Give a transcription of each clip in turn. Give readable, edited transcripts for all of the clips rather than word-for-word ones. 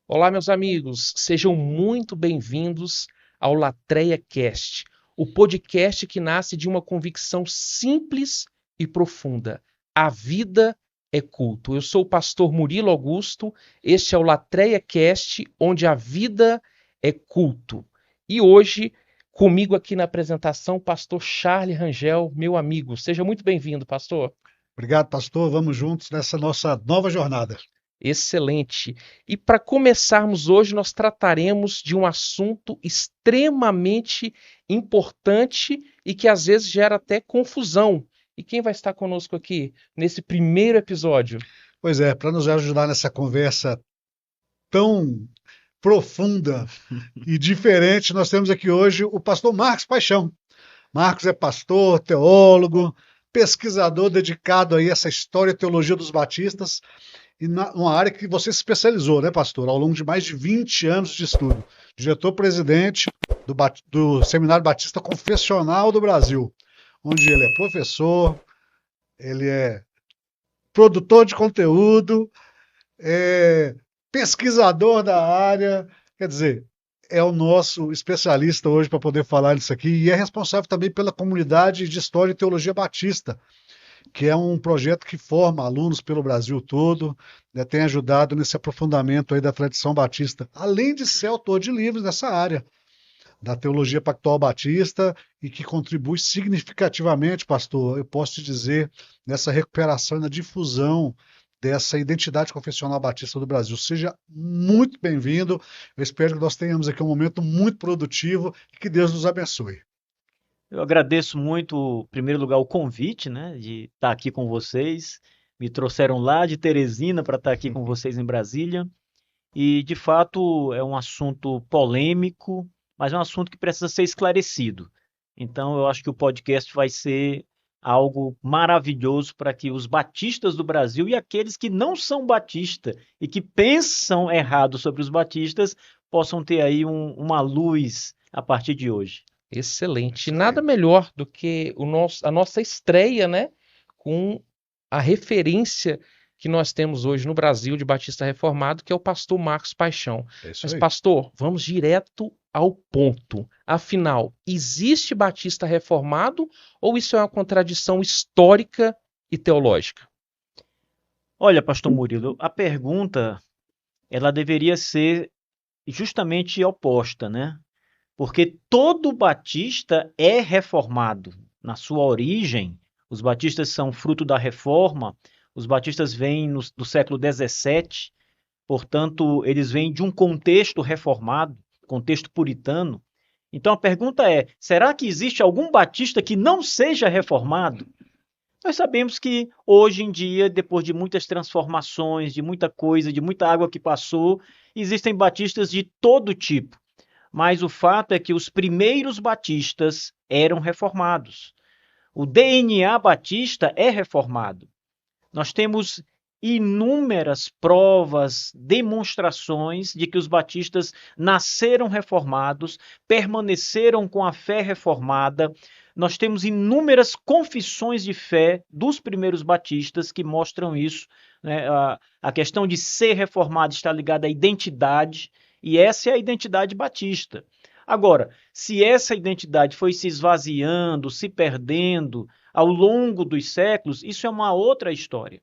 Olá, meus amigos, sejam muito bem-vindos ao Latreia Cast, o podcast que nasce de uma convicção simples e profunda. A vida é culto. Eu sou o pastor Murilo Augusto, este é o Latreia Cast, onde a vida é culto. E hoje, comigo aqui na apresentação, o pastor Charles Rangel, meu amigo. Seja muito bem-vindo, pastor. Obrigado, pastor. Vamos juntos nessa nossa nova jornada. Excelente. E para começarmos hoje, nós trataremos de um assunto extremamente importante e que às vezes gera até confusão. E quem vai estar conosco aqui nesse primeiro episódio? Pois é, para nos ajudar nessa conversa tão profunda e diferente, nós temos aqui hoje o pastor Marcos Paixão. Marcos é pastor, teólogo, pesquisador dedicado aí a essa história e teologia dos batistas, e numa área que você se especializou, né, pastor, ao longo de mais de 20 anos de estudo. Diretor-presidente do Seminário Batista Confessional do Brasil, onde ele é professor, ele é produtor de conteúdo, pesquisador da área, quer dizer, é o nosso especialista hoje para poder falar disso aqui e é responsável também pela comunidade de História e Teologia Batista, que é um projeto que forma alunos pelo Brasil todo, né, tem ajudado nesse aprofundamento aí da tradição batista, além de ser autor de livros nessa área da teologia pactual batista e que contribui significativamente, pastor, eu posso te dizer, nessa recuperação e na difusão dessa identidade confessional batista do Brasil. Seja muito bem-vindo. Eu espero que nós tenhamos aqui um momento muito produtivo e que Deus nos abençoe. Eu agradeço muito, em primeiro lugar, o convite, né, de estar aqui com vocês. Me trouxeram lá de Teresina para estar aqui com vocês em Brasília. E, de fato, é um assunto polêmico, mas é um assunto que precisa ser esclarecido. Então, eu acho que o podcast vai ser algo maravilhoso para que os batistas do Brasil e aqueles que não são batistas e que pensam errado sobre os batistas possam ter aí uma luz a partir de hoje. Excelente. Isso aí. Nada melhor do que a nossa estreia, né, com a referência que nós temos hoje no Brasil de Batista Reformado, que é o pastor Marcos Paixão. É isso Mas, aí. pastor, vamos direto ao ponto. Afinal, existe Batista Reformado ou isso é uma contradição histórica e teológica? Olha, pastor Murilo, a pergunta ela deveria ser justamente oposta, né? Porque todo batista é reformado. Na sua origem, os batistas são fruto da reforma, os batistas vêm do século XVII, portanto, eles vêm de um contexto reformado, contexto puritano. Então a pergunta é: será que existe algum batista que não seja reformado? Nós sabemos que hoje em dia, depois de muitas transformações, de muita coisa, de muita água que passou, existem batistas de todo tipo. Mas o fato é que os primeiros batistas eram reformados. O DNA batista é reformado. Nós temos inúmeras provas, demonstrações de que os batistas nasceram reformados, permaneceram com a fé reformada. Nós temos inúmeras confissões de fé dos primeiros batistas que mostram isso, né? A questão de ser reformado está ligada à identidade, e essa é a identidade batista. Agora, se essa identidade foi se esvaziando, se perdendo ao longo dos séculos, isso é uma outra história.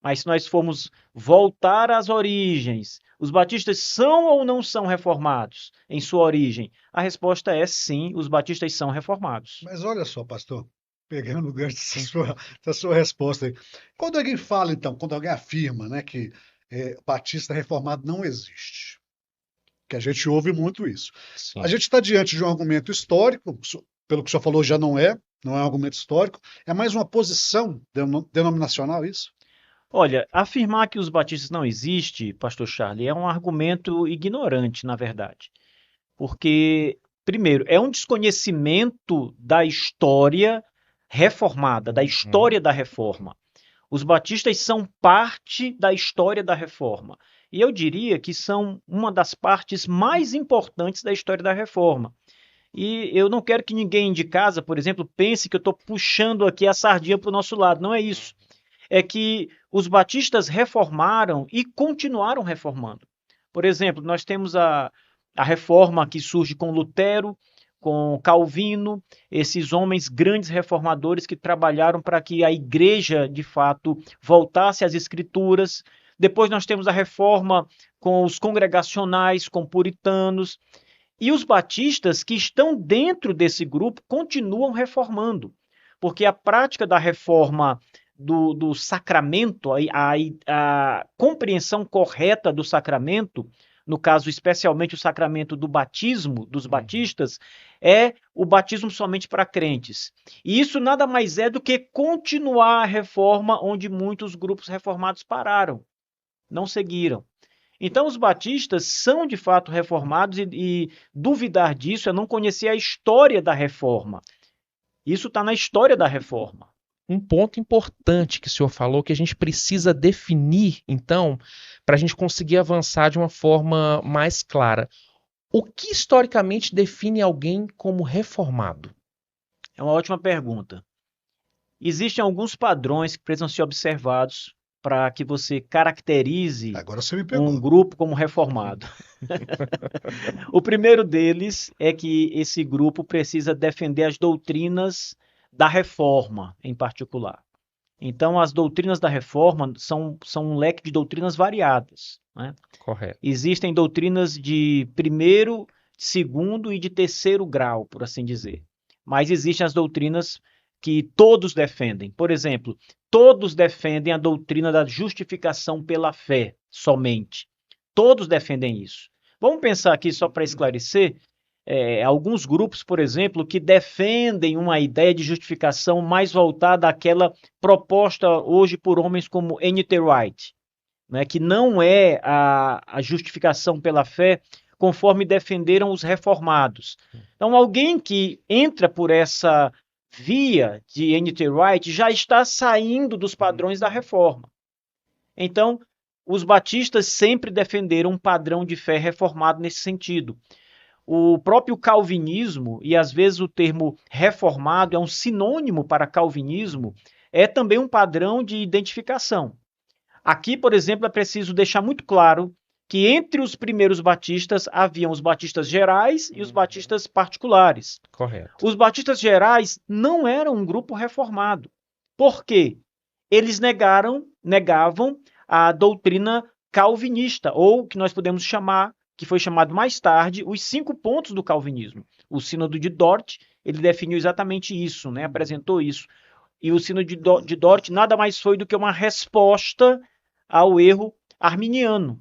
Mas se nós formos voltar às origens, os batistas são ou não são reformados em sua origem? A resposta é sim, os batistas são reformados. Mas olha só, pastor, pegando o gancho Sim. dessa sua resposta aí. Quando alguém fala, então, quando alguém afirma, né, que Batista reformado não existe, que a gente ouve muito isso. A Sim. gente está diante de um argumento histórico, pelo que o senhor falou, já não é um argumento histórico, é mais uma posição denominacional, isso? Olha, afirmar que os batistas não existem, pastor Charlie, é um argumento ignorante, na verdade. Porque, primeiro, é um desconhecimento da história reformada, da Uhum. história da reforma. Os batistas são parte da história da reforma. E eu diria que são uma das partes mais importantes da história da reforma. E eu não quero que ninguém de casa, por exemplo, pense que eu estou puxando aqui a sardinha para o nosso lado. Não é isso. É que os batistas reformaram e continuaram reformando. Por exemplo, nós temos a reforma que surge com Lutero, com Calvino, esses homens grandes reformadores que trabalharam para que a igreja, de fato, voltasse às escrituras. Depois nós temos a reforma com os congregacionais, com puritanos. E os batistas que estão dentro desse grupo continuam reformando, porque a prática da reforma do sacramento, a compreensão correta do sacramento, no caso especialmente o sacramento do batismo dos batistas, é o batismo somente para crentes. E isso nada mais é do que continuar a reforma onde muitos grupos reformados pararam, não seguiram. Então os batistas são de fato reformados e duvidar disso é não conhecer a história da reforma. Isso está na história da reforma. Um ponto importante que o senhor falou, que a gente precisa definir, então, para a gente conseguir avançar de uma forma mais clara. O que historicamente define alguém como reformado? É uma ótima pergunta. Existem alguns padrões que precisam ser observados para que você caracterize Agora você me pegou. um grupo como reformado. O primeiro deles é que esse grupo precisa defender as doutrinas da reforma, em particular. Então, as doutrinas da reforma são um leque de doutrinas variadas, né? Correto. Existem doutrinas de primeiro, segundo e de terceiro grau, por assim dizer. Mas existem as doutrinas que todos defendem. Por exemplo, todos defendem a doutrina da justificação pela fé somente. Todos defendem isso. Vamos pensar aqui, só para esclarecer, alguns grupos, por exemplo, que defendem uma ideia de justificação mais voltada àquela proposta hoje por homens como N.T. Wright, né, que não é a justificação pela fé conforme defenderam os reformados. Então, alguém que entra por essa via de N.T. Wright já está saindo dos padrões da reforma. Então, os batistas sempre defenderam um padrão de fé reformado nesse sentido. O próprio calvinismo, e às vezes o termo reformado é um sinônimo para calvinismo, é também um padrão de identificação. Aqui, por exemplo, é preciso deixar muito claro que entre os primeiros batistas haviam os batistas gerais e os batistas particulares. Correto. Os batistas gerais não eram um grupo reformado. Por quê? Eles negavam a doutrina calvinista, ou que nós podemos chamar, que foi chamado mais tarde, os 5 pontos do calvinismo. O Sínodo de Dort, ele definiu exatamente isso, né? Apresentou isso. E o Sínodo de Dort nada mais foi do que uma resposta ao erro arminiano.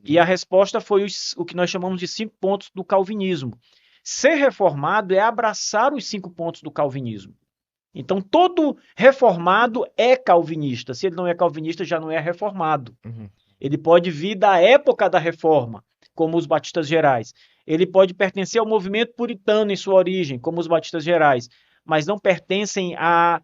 E a resposta foi o que nós chamamos de 5 pontos do calvinismo. Ser reformado é abraçar os 5 pontos do calvinismo. Então, todo reformado é calvinista. Se ele não é calvinista, já não é reformado. Ele pode vir da época da reforma, como os batistas gerais. Ele pode pertencer ao movimento puritano em sua origem, como os batistas gerais, mas não pertencem à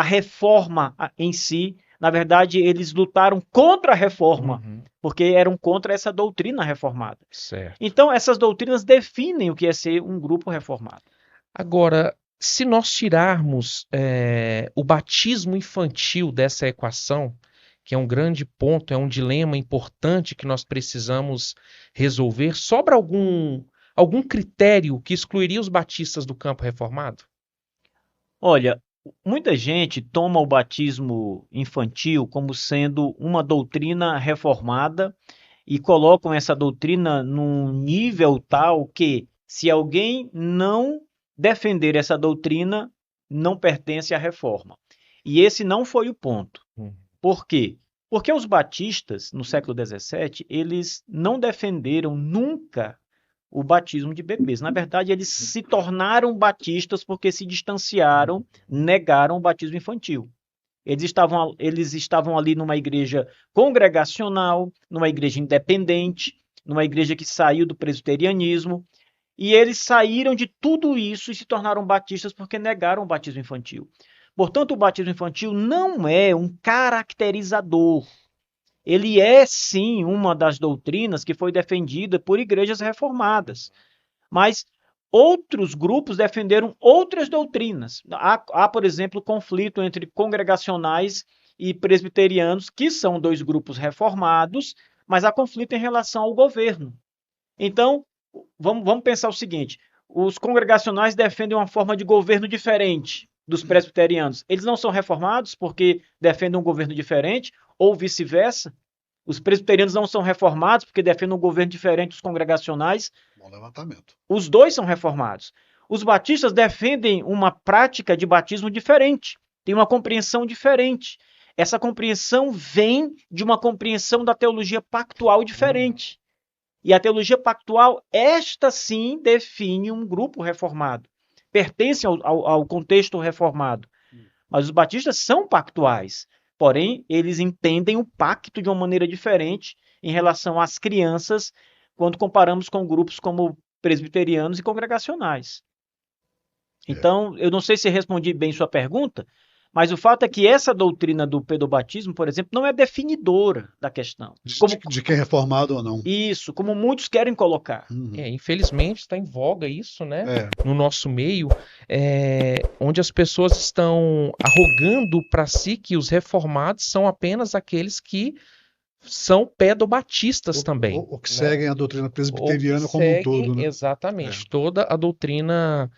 reforma em si. Na verdade, eles lutaram contra a reforma, porque eram contra essa doutrina reformada. Certo. Então, essas doutrinas definem o que é ser um grupo reformado. Agora, se nós tirarmos o batismo infantil dessa equação, que é um grande ponto, é um dilema importante que nós precisamos resolver, sobra algum critério que excluiria os batistas do campo reformado? Olha, muita gente toma o batismo infantil como sendo uma doutrina reformada e colocam essa doutrina num nível tal que, se alguém não defender essa doutrina, não pertence à reforma. E esse não foi o ponto. Por quê? Porque os batistas, no século XVII, eles não defenderam nunca o batismo de bebês. Na verdade, eles se tornaram batistas porque se distanciaram, negaram o batismo infantil. Eles estavam ali numa igreja congregacional, numa igreja independente, numa igreja que saiu do presbiterianismo, e eles saíram de tudo isso e se tornaram batistas porque negaram o batismo infantil. Portanto, o batismo infantil não é um caracterizador. Ele é, sim, uma das doutrinas que foi defendida por igrejas reformadas. Mas outros grupos defenderam outras doutrinas. Há, por exemplo, conflito entre congregacionais e presbiterianos, que são 2 grupos reformados, mas há conflito em relação ao governo. Então, vamos pensar o seguinte: os congregacionais defendem uma forma de governo diferente dos presbiterianos. Eles não são reformados porque defendem um governo diferente, ou vice-versa. Os presbiterianos não são reformados porque defendem um governo diferente dos congregacionais. Bom levantamento. Os dois são reformados. Os batistas defendem uma prática de batismo diferente, tem uma compreensão diferente. Essa compreensão vem de uma compreensão da teologia pactual diferente. E a teologia pactual, esta sim, define um grupo reformado. Pertence ao contexto reformado. Mas os batistas são pactuais. Porém, eles entendem o pacto de uma maneira diferente em relação às crianças, quando comparamos com grupos como presbiterianos e congregacionais. Então, eu não sei se respondi bem sua pergunta, mas o fato é que essa doutrina do pedobatismo, por exemplo, não é definidora da questão. De quem é reformado ou não. Isso, como muitos querem colocar. Infelizmente está em voga isso, né? No nosso meio, onde as pessoas estão arrogando para si que os reformados são apenas aqueles que são pedobatistas também. Ou que seguem a doutrina presbiteriana como um todo. Né? Exatamente, toda a doutrina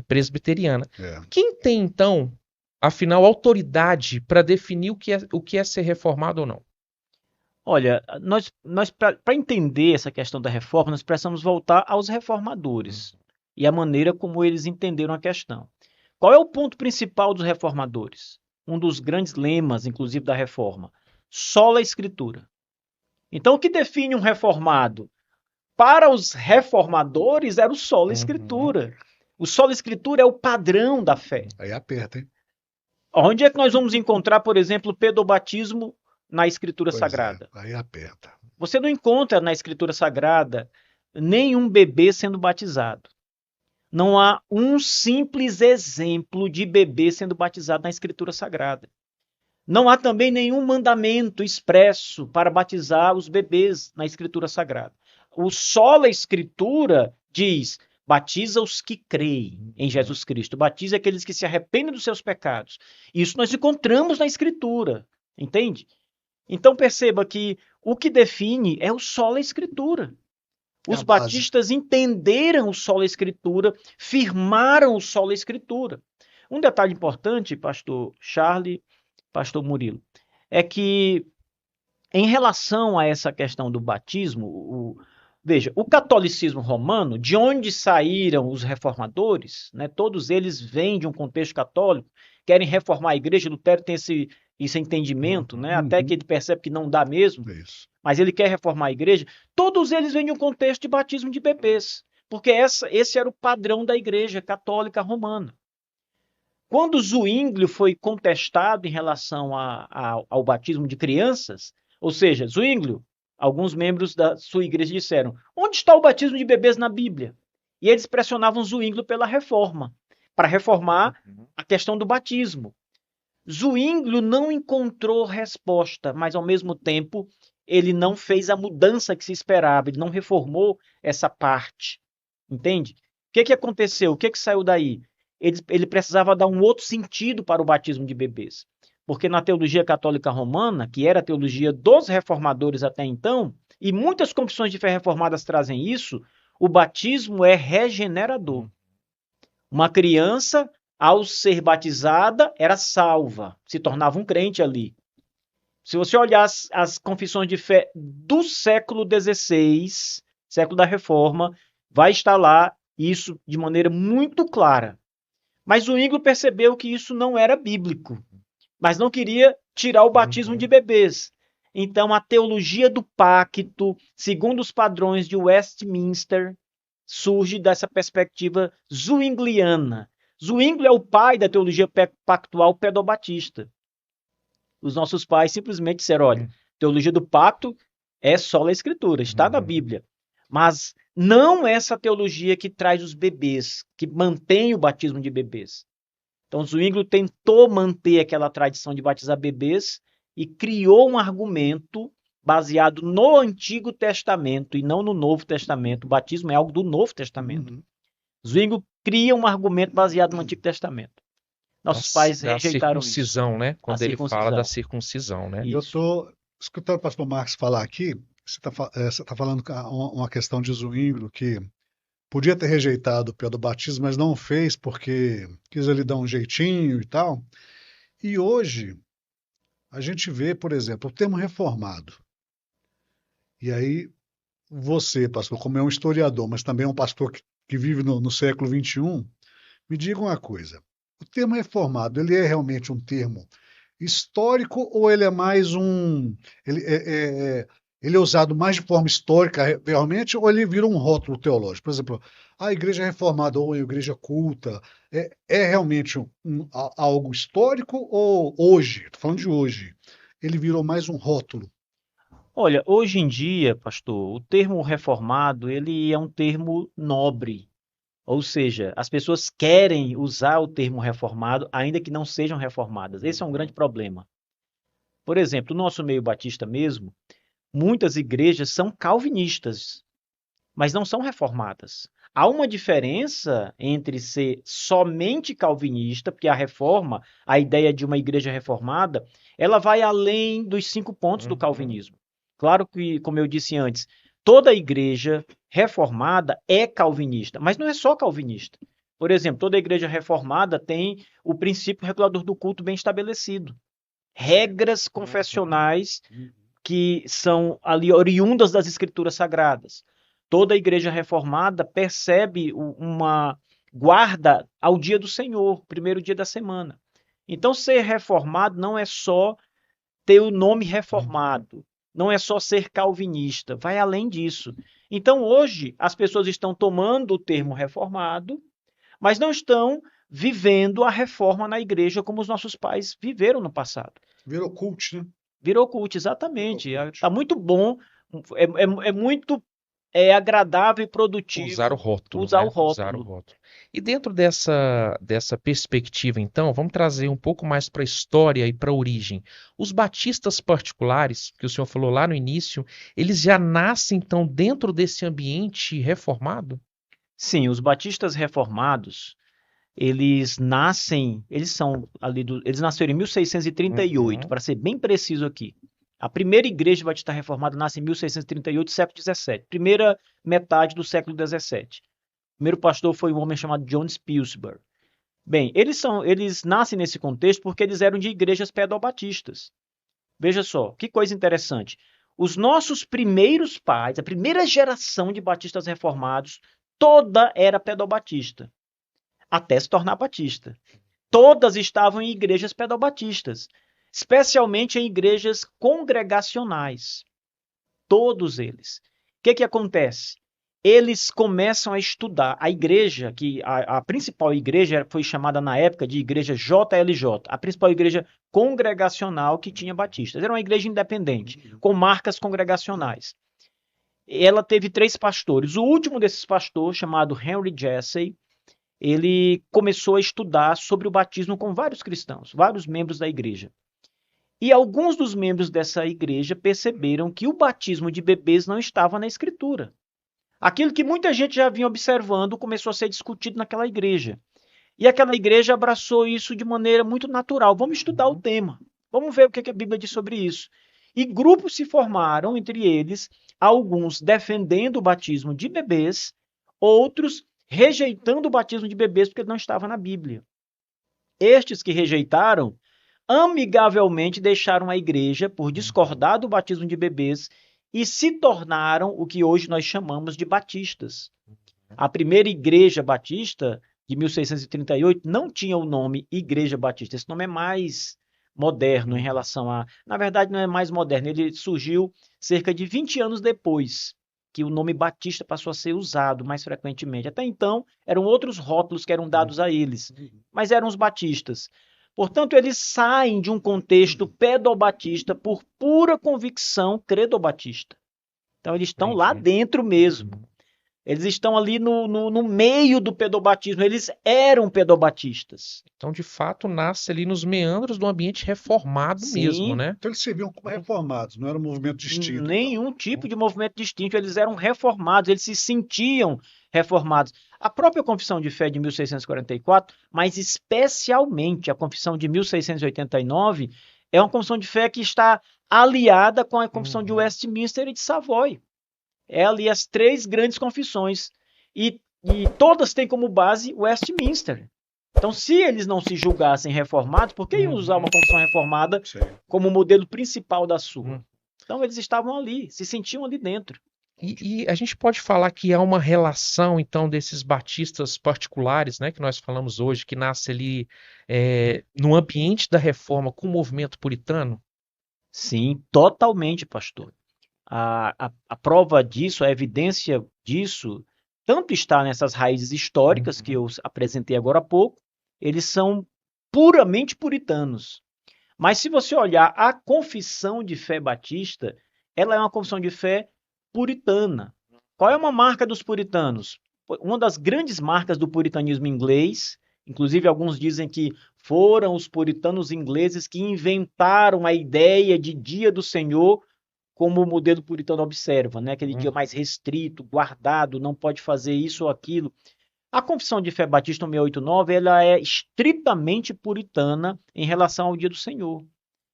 presbiteriana. Quem tem, então, afinal, autoridade para definir o que é ser reformado ou não? Olha, nós para entender essa questão da reforma, nós precisamos voltar aos reformadores e a maneira como eles entenderam a questão. Qual é o ponto principal dos reformadores? Um dos grandes lemas, inclusive, da reforma: sola escritura. Então, o que define um reformado? Para os reformadores, era o sola escritura. O sola escritura é o padrão da fé. Aí aperta, hein? Onde é que nós vamos encontrar, por exemplo, o pedobatismo na Escritura Sagrada? Aí aperta. Você não encontra na Escritura Sagrada nenhum bebê sendo batizado. Não há um simples exemplo de bebê sendo batizado na Escritura Sagrada. Não há também nenhum mandamento expresso para batizar os bebês na Escritura Sagrada. O sola Escritura diz: batiza os que creem em Jesus Cristo. Batiza aqueles que se arrependem dos seus pecados. Isso nós encontramos na Escritura. Entende? Então perceba que o que define é o sola Escritura. Os batistas entenderam o sola Escritura, firmaram o sola Escritura. Um detalhe importante, pastor Charlie, pastor Murilo, é que em relação a essa questão do batismo, veja, o catolicismo romano, de onde saíram os reformadores, né, todos eles vêm de um contexto católico, querem reformar a igreja. Lutero tem esse entendimento, né, até que ele percebe que não dá mesmo, mas ele quer reformar a igreja. Todos eles vêm de um contexto de batismo de bebês, porque esse era o padrão da igreja católica romana. Quando Zwinglio foi contestado em relação ao batismo de crianças, ou seja, Zwinglio, alguns membros da sua igreja disseram: onde está o batismo de bebês na Bíblia? E eles pressionavam Zwinglio pela reforma, para reformar a questão do batismo. Zwinglio não encontrou resposta, mas ao mesmo tempo ele não fez a mudança que se esperava, ele não reformou essa parte. Entende? O que aconteceu? O que saiu daí? Ele precisava dar um outro sentido para o batismo de bebês. Porque na teologia católica romana, que era a teologia dos reformadores até então, e muitas confissões de fé reformadas trazem isso, o batismo é regenerador. Uma criança, ao ser batizada, era salva, se tornava um crente ali. Se você olhar as confissões de fé do século XVI, século da Reforma, vai estar lá isso de maneira muito clara. Mas o Zwinglio percebeu que isso não era bíblico, mas não queria tirar o batismo de bebês. Então, a teologia do pacto, segundo os padrões de Westminster, surge dessa perspectiva zwingliana. Zwinglio é o pai da teologia pactual pedobatista. Os nossos pais simplesmente disseram: olha, teologia do pacto é sola escritura, está na Bíblia. Mas não essa teologia que traz os bebês, que mantém o batismo de bebês. Então, Zwinglio tentou manter aquela tradição de batizar bebês e criou um argumento baseado no Antigo Testamento e não no Novo Testamento. O batismo é algo do Novo Testamento. Zwinglio cria um argumento baseado no Antigo Testamento. Nossos pais rejeitaram circuncisão, isso. Né? Quando ele fala da circuncisão, né? Eu estou escutando o pastor Marcos falar aqui, Você tá falando uma questão de Zwinglio que podia ter rejeitado o pedobatismo, mas não fez porque quis ali dar um jeitinho e tal. E hoje a gente vê, por exemplo, o termo reformado. E aí você, pastor, como é um historiador, mas também é um pastor que vive no século XXI, me diga uma coisa. O termo reformado, ele é realmente um termo histórico ou ele é mais um... Ele é usado mais de forma histórica, realmente, ou ele vira um rótulo teológico? Por exemplo, a igreja reformada ou a igreja culta é realmente algo histórico ou hoje, estou falando de hoje, ele virou mais um rótulo? Olha, hoje em dia, pastor, o termo reformado, ele é um termo nobre. Ou seja, as pessoas querem usar o termo reformado, ainda que não sejam reformadas. Esse é um grande problema. Por exemplo, no nosso meio batista mesmo, muitas igrejas são calvinistas, mas não são reformadas. Há uma diferença entre ser somente calvinista, porque a reforma, a ideia de uma igreja reformada, ela vai além dos 5 pontos do calvinismo. Claro que, como eu disse antes, toda igreja reformada é calvinista, mas não é só calvinista. Por exemplo, toda igreja reformada tem o princípio regulador do culto bem estabelecido. Regras confessionais que são ali oriundas das escrituras sagradas. Toda igreja reformada percebe uma guarda ao dia do Senhor, primeiro dia da semana. Então, ser reformado não é só ter o nome reformado, não é só ser calvinista, vai além disso. Então, hoje, as pessoas estão tomando o termo reformado, mas não estão vivendo a reforma na igreja como os nossos pais viveram no passado. Virou cult, né? Virou cult, exatamente. Virou cult. Está muito bom, é muito agradável e produtivo Usar o rótulo, usar né? o rótulo. Usar o rótulo. E dentro dessa perspectiva, então, vamos trazer um pouco mais para a história e para a origem. Os batistas particulares, que o senhor falou lá no início, eles já nascem, então, dentro desse ambiente reformado? Sim, os batistas reformados, eles nasceram em 1638, para ser bem preciso aqui. A primeira igreja batista reformada nasce em 1638, século XVII, primeira metade do século XVII. O primeiro pastor foi um homem chamado John Spilsbury. Bem, eles nascem nesse contexto porque eles eram de igrejas pedobatistas. Veja só, que coisa interessante. Os nossos primeiros pais, a primeira geração de batistas reformados, toda era pedobatista, até se tornar batista. Todas estavam em igrejas pedobatistas, especialmente em igrejas congregacionais. Todos eles. O que acontece? Eles começam a estudar. A igreja, que a principal igreja foi chamada na época de igreja JLJ, a principal igreja congregacional que tinha batistas. Era uma igreja independente, com marcas congregacionais. Ela teve 3 pastores. O último desses pastores, chamado Henry Jessey, ele começou a estudar sobre o batismo com vários cristãos, vários membros da igreja. E alguns dos membros dessa igreja perceberam que o batismo de bebês não estava na escritura. Aquilo que muita gente já vinha observando começou a ser discutido naquela igreja. E aquela igreja abraçou isso de maneira muito natural. Vamos estudar o tema. Vamos ver o que a Bíblia diz sobre isso. E grupos se formaram, entre eles, alguns defendendo o batismo de bebês, outros rejeitando o batismo de bebês porque ele não estava na Bíblia. Estes que rejeitaram, amigavelmente deixaram a igreja por discordar do batismo de bebês e se tornaram o que hoje nós chamamos de batistas. A primeira igreja batista, de 1638, não tinha o nome Igreja Batista. Esse nome é mais moderno em relação a... Na verdade, não é mais moderno. Ele surgiu cerca de 20 anos depois que o nome Batista passou a ser usado mais frequentemente. Até então, eram outros rótulos que eram dados a eles, mas eram os batistas. Portanto, eles saem de um contexto pedobatista por pura convicção credobatista. Então, eles estão lá dentro mesmo. Eles estão ali no meio do pedobatismo. Eles eram pedobatistas. Então, de fato, nasce ali nos meandros do ambiente reformado mesmo, né? Então, eles serviam como reformados, não era um movimento distinto. Nenhum tipo de movimento distinto. Eles eram reformados, eles se sentiam reformados. A própria Confissão de Fé de 1644, mas especialmente a Confissão de 1689, é uma confissão de fé que está aliada com a confissão de Uhum. Westminster e de Savoy. É ali as 3 grandes confissões. E todas têm como base Westminster. Então, se eles não se julgassem reformados, por que iam usar uma confissão reformada Sim. como modelo principal da sua? Uhum. Então, eles estavam ali, se sentiam ali dentro. E a gente pode falar que há uma relação, então, desses batistas particulares, né, que nós falamos hoje, que nasce ali no ambiente da reforma com o movimento puritano? Sim, totalmente, pastor. A prova disso, a evidência disso, tanto está nessas raízes históricas que eu apresentei agora há pouco, eles são puramente puritanos. Mas se você olhar a confissão de fé batista, ela é uma confissão de fé puritana. Qual é uma marca dos puritanos? Uma das grandes marcas do puritanismo inglês, inclusive alguns dizem que foram os puritanos ingleses que inventaram a ideia de dia do Senhor, como o modelo puritano observa, né? Aquele dia mais restrito, guardado, não pode fazer isso ou aquilo. A Confissão de Fé Batista 689, ela é estritamente puritana em relação ao dia do Senhor.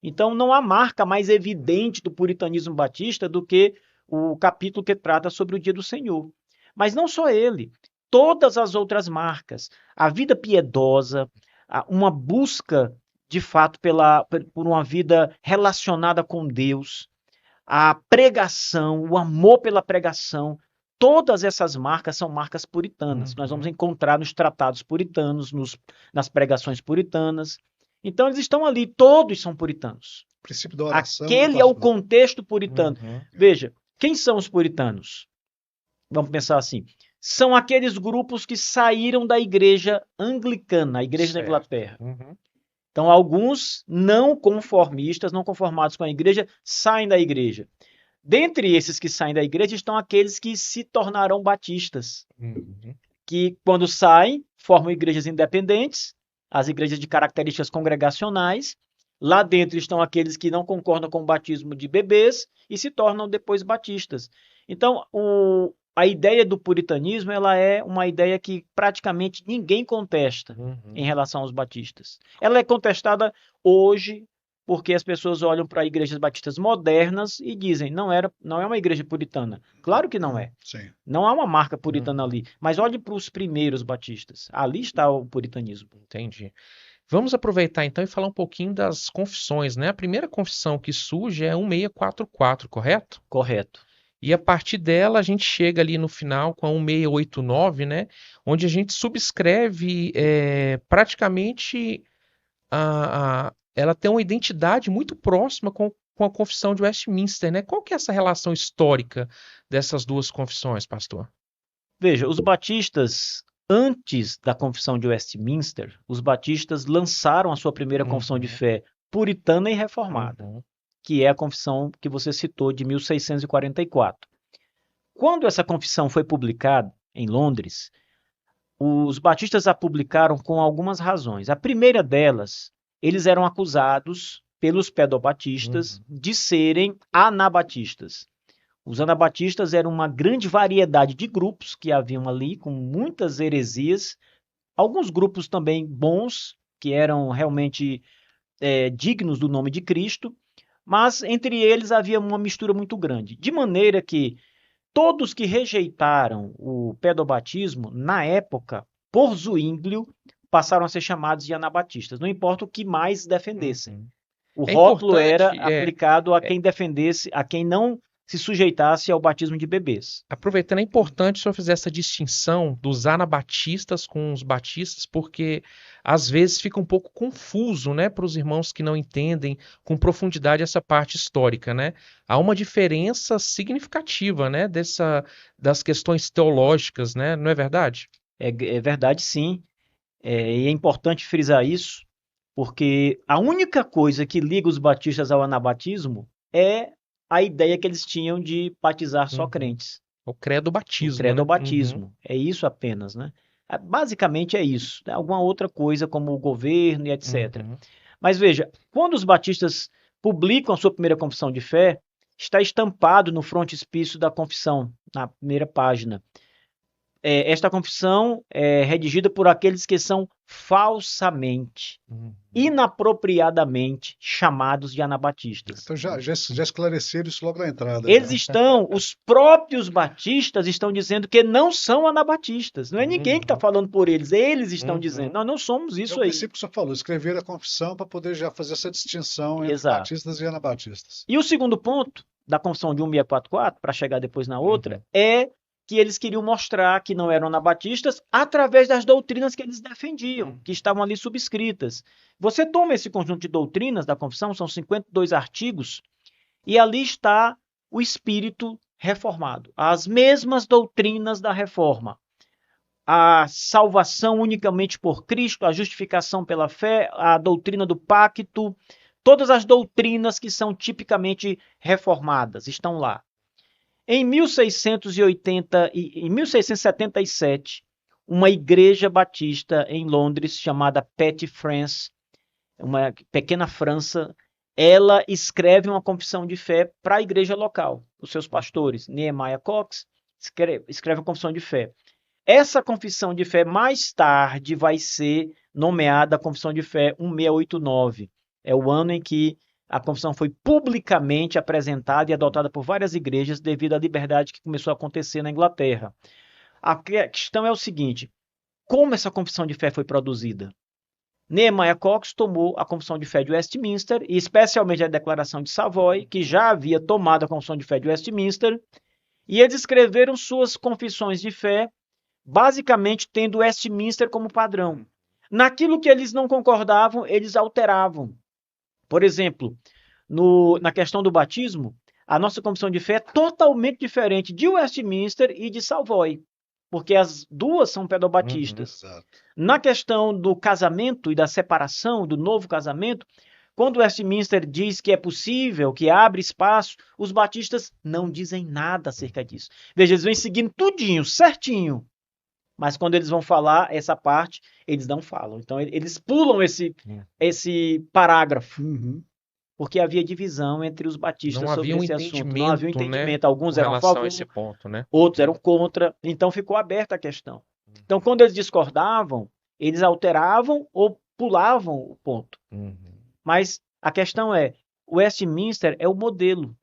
Então não há marca mais evidente do puritanismo batista do que o capítulo que trata sobre o dia do Senhor. Mas não só ele, todas as outras marcas, a vida piedosa, uma busca de fato por uma vida relacionada com Deus, a pregação, o amor pela pregação, todas essas marcas são marcas puritanas. Nós vamos encontrar nos tratados puritanos, nas pregações puritanas. Então eles estão ali, todos são puritanos. O princípio da oração. Aquele é o contexto puritano. Veja, quem são os puritanos? Vamos pensar assim. São aqueles grupos que saíram da igreja anglicana, a igreja da Inglaterra. Então, alguns não conformistas, não conformados com a igreja, saem da igreja. Dentre esses que saem da igreja estão aqueles que se tornarão batistas, que quando saem, formam igrejas independentes, as igrejas de características congregacionais. Lá dentro estão aqueles que não concordam com o batismo de bebês e se tornam depois batistas. Então, a ideia do puritanismo, ela é uma ideia que praticamente ninguém contesta em relação aos batistas. Ela é contestada hoje porque as pessoas olham para igrejas batistas modernas e dizem, não é uma igreja puritana. Claro que não é. Sim. Não há uma marca puritana ali. Mas olhe para os primeiros batistas. Ali está o puritanismo. Entendi. Vamos aproveitar então e falar um pouquinho das confissões, né? A primeira confissão que surge é 1644, correto? Correto. E a partir dela a gente chega ali no final com a 1689, né? Onde a gente subscreve praticamente ela tem uma identidade muito próxima com a confissão de Westminster, né? Qual que é essa relação histórica dessas duas confissões, pastor? Veja, os batistas, antes da confissão de Westminster, os batistas lançaram a sua primeira confissão de fé puritana e reformada, que é a confissão que você citou de 1644. Quando essa confissão foi publicada em Londres, os batistas a publicaram com algumas razões. A primeira delas, eles eram acusados pelos pedobatistas de serem anabatistas. Os anabatistas eram uma grande variedade de grupos que haviam ali, com muitas heresias, alguns grupos também bons, que eram realmente dignos do nome de Cristo, mas entre eles havia uma mistura muito grande, de maneira que todos que rejeitaram o pedobatismo, na época, por Zwinglio, passaram a ser chamados de anabatistas, não importa o que mais defendessem. O rótulo era aplicado a quem defendesse, a quem não se sujeitasse ao batismo de bebês. Aproveitando, é importante o senhor fazer essa distinção dos anabatistas com os batistas, porque às vezes fica um pouco confuso, né, para os irmãos que não entendem com profundidade essa parte histórica, né? Há uma diferença significativa, né, das questões teológicas, né? Não é verdade? É verdade, sim. E é importante frisar isso, porque a única coisa que liga os batistas ao anabatismo é a ideia que eles tinham de batizar só crentes. O credo-batismo. O credo-batismo. É isso apenas, né? Basicamente é isso. Alguma outra coisa como o governo e etc. Mas veja, quando os batistas publicam a sua primeira confissão de fé, está estampado no frontispício da confissão, na primeira página. esta confissão é redigida por aqueles que são falsamente, inapropriadamente chamados de anabatistas. Então já esclareceram isso logo na entrada. Os próprios batistas estão dizendo que não são anabatistas. Não é ninguém que está falando por eles estão dizendo, nós não somos isso aí. É o princípio que você falou, escrever a confissão para poder já fazer essa distinção entre Exato. batistas e anabatistas. E o segundo ponto da confissão de 1644, para chegar depois na outra, é que eles queriam mostrar que não eram anabatistas através das doutrinas que eles defendiam, que estavam ali subscritas. Você toma esse conjunto de doutrinas da confissão, são 52 artigos, e ali está o espírito reformado. As mesmas doutrinas da reforma. A salvação unicamente por Cristo, a justificação pela fé, a doutrina do pacto, todas as doutrinas que são tipicamente reformadas estão lá. Em 1677, uma igreja batista em Londres, chamada Petite France, uma pequena França, ela escreve uma confissão de fé para a igreja local, os seus pastores. Nehemiah Cox escreve uma confissão de fé. Essa confissão de fé, mais tarde, vai ser nomeada Confissão de Fé 1689. É o ano em que a confissão foi publicamente apresentada e adotada por várias igrejas devido à liberdade que começou a acontecer na Inglaterra. A questão é o seguinte: como essa confissão de fé foi produzida? Nehemiah Cox tomou a confissão de fé de Westminster, e especialmente a declaração de Savoy, que já havia tomado a confissão de fé de Westminster, e eles escreveram suas confissões de fé, basicamente tendo Westminster como padrão. Naquilo que eles não concordavam, eles alteravam. Por exemplo, na questão do batismo, a nossa confissão de fé é totalmente diferente de Westminster e de Savoy, porque as duas são pedobatistas. Na questão do casamento e da separação, do novo casamento, quando Westminster diz que é possível, que abre espaço, os batistas não dizem nada acerca disso. Veja, eles vêm seguindo tudinho, certinho. Mas quando eles vão falar essa parte, eles não falam. Então, eles pulam esse parágrafo. Porque havia divisão entre os batistas sobre esse assunto. Não havia um entendimento. Alguns eram a favor, esse ponto, né? Outros eram contra. Então, ficou aberta a questão. Então, quando eles discordavam, eles alteravam ou pulavam o ponto. Mas a questão é, Westminster é o modelo.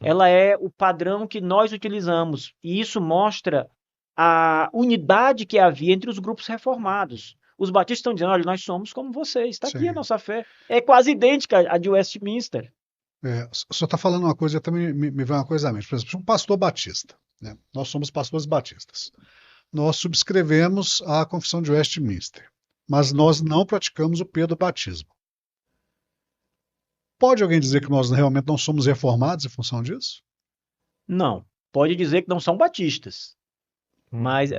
Ela é o padrão que nós utilizamos. E isso mostra a unidade que havia entre os grupos reformados. Os batistas estão dizendo, olha, nós somos como vocês, está aqui a nossa fé. É quase idêntica à de Westminster. O senhor está falando uma coisa, também me vem uma coisa à mente. Por exemplo, um pastor batista, né? Nós somos pastores batistas. Nós subscrevemos a confissão de Westminster, mas nós não praticamos o pedobatismo. Pode alguém dizer que nós realmente não somos reformados em função disso? Não. Pode dizer que não são batistas. Mas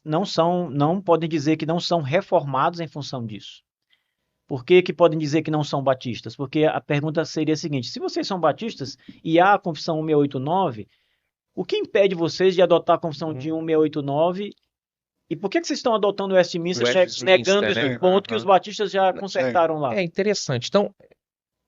não podem dizer que não são reformados em função disso. Por que podem dizer que não são batistas? Porque a pergunta seria a seguinte: se vocês são batistas e há a confissão 1689, o que impede vocês de adotar a confissão de 1689? E por que vocês estão adotando o Westminster, negando esse ponto que os batistas já consertaram lá? É interessante. Então,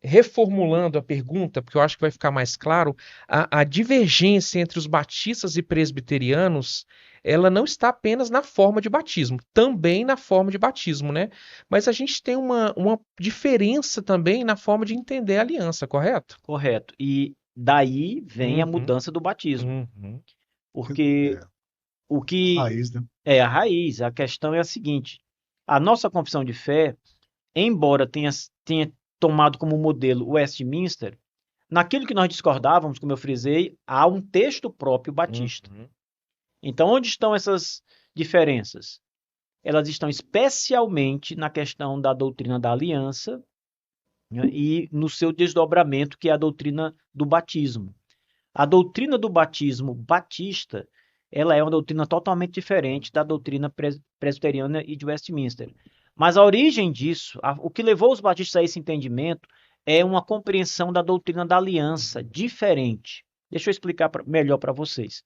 reformulando a pergunta, porque eu acho que vai ficar mais claro, a divergência entre os batistas e presbiterianos, ela não está apenas na forma de batismo, também na forma de batismo, né? Mas a gente tem uma diferença também na forma de entender a aliança, correto? Correto. E daí vem a mudança do batismo. Porque o que... A raiz, né? É a raiz. A questão é a seguinte: a nossa confissão de fé, embora tenha tomado como modelo Westminster, naquilo que nós discordávamos, como eu frisei, há um texto próprio batista. Então, onde estão essas diferenças? Elas estão especialmente na questão da doutrina da aliança, né, e no seu desdobramento, que é a doutrina do batismo. A doutrina do batismo batista, ela é uma doutrina totalmente diferente da doutrina presbiteriana e de Westminster. Mas a origem disso, o que levou os batistas a esse entendimento, é uma compreensão da doutrina da aliança diferente. Deixa eu explicar melhor para vocês.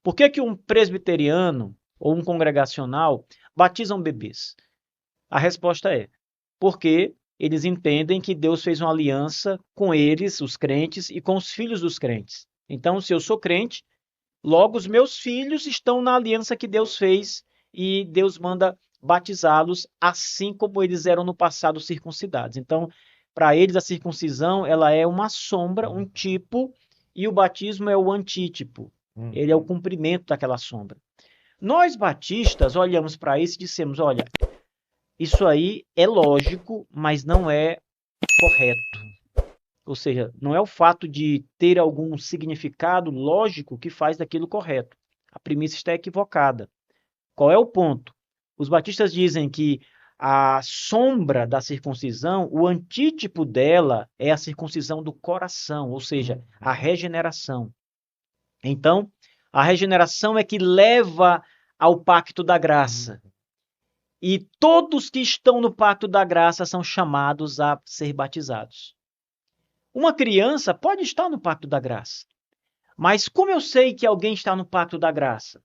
Por que um presbiteriano ou um congregacional batizam bebês? A resposta é porque eles entendem que Deus fez uma aliança com eles, os crentes, e com os filhos dos crentes. Então, se eu sou crente, Logo, os meus filhos estão na aliança que Deus fez e Deus manda batizá-los assim como eles eram no passado circuncidados. Então, para eles a circuncisão, ela é uma sombra, um tipo, e o batismo é o antítipo. Ele é o cumprimento daquela sombra. Nós batistas olhamos para isso e dissemos, olha, isso aí é lógico, mas não é correto. Ou seja, não é o fato de ter algum significado lógico que faz daquilo correto. A premissa está equivocada. Qual é o ponto? Os batistas dizem que a sombra da circuncisão, o antítipo dela é a circuncisão do coração, ou seja, a regeneração. Então, a regeneração é que leva ao pacto da graça. E todos que estão no pacto da graça são chamados a ser batizados. Uma criança pode estar no pacto da graça. Mas como eu sei que alguém está no pacto da graça?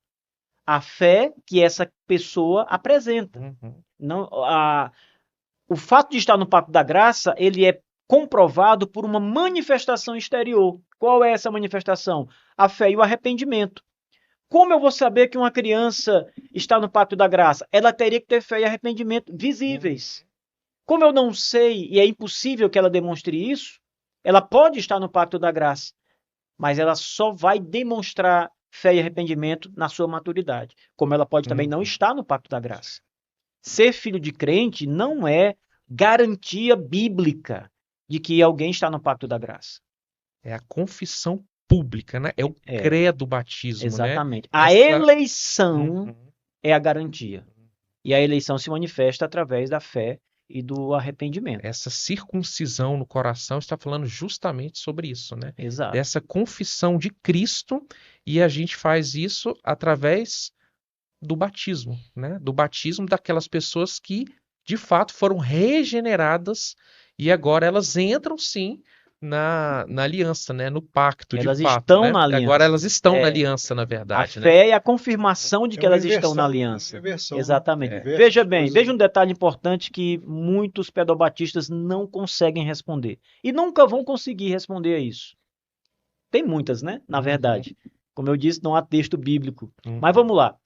A fé que essa pessoa apresenta. Não, o fato de estar no pacto da graça, ele é comprovado por uma manifestação exterior. Qual é essa manifestação? A fé e o arrependimento. Como eu vou saber que uma criança está no pacto da graça? Ela teria que ter fé e arrependimento visíveis. Como eu não sei e é impossível que ela demonstre isso, ela pode estar no pacto da graça, mas ela só vai demonstrar fé e arrependimento na sua maturidade, como ela pode também não estar no pacto da graça. Ser filho de crente não é garantia bíblica de que alguém está no pacto da graça. É a confissão pública, né? É o credo batismo, exatamente. Né? A eleição é a garantia. E a eleição se manifesta através da fé e do arrependimento. Essa circuncisão no coração está falando justamente sobre isso, né? Exato. Dessa confissão de Cristo, e a gente faz isso através do batismo, né? Do batismo daquelas pessoas que, de fato, foram regeneradas e agora elas entram, sim, na aliança, né? No pacto, elas de fato. Estão né? na aliança. Agora elas estão na aliança, na verdade. A fé é a confirmação de que elas estão na aliança. Exatamente. Veja bem, veja um detalhe importante que muitos pedobatistas não conseguem responder. E nunca vão conseguir responder a isso. Tem muitas, né? Na verdade. Como eu disse, não há texto bíblico. Mas vamos lá.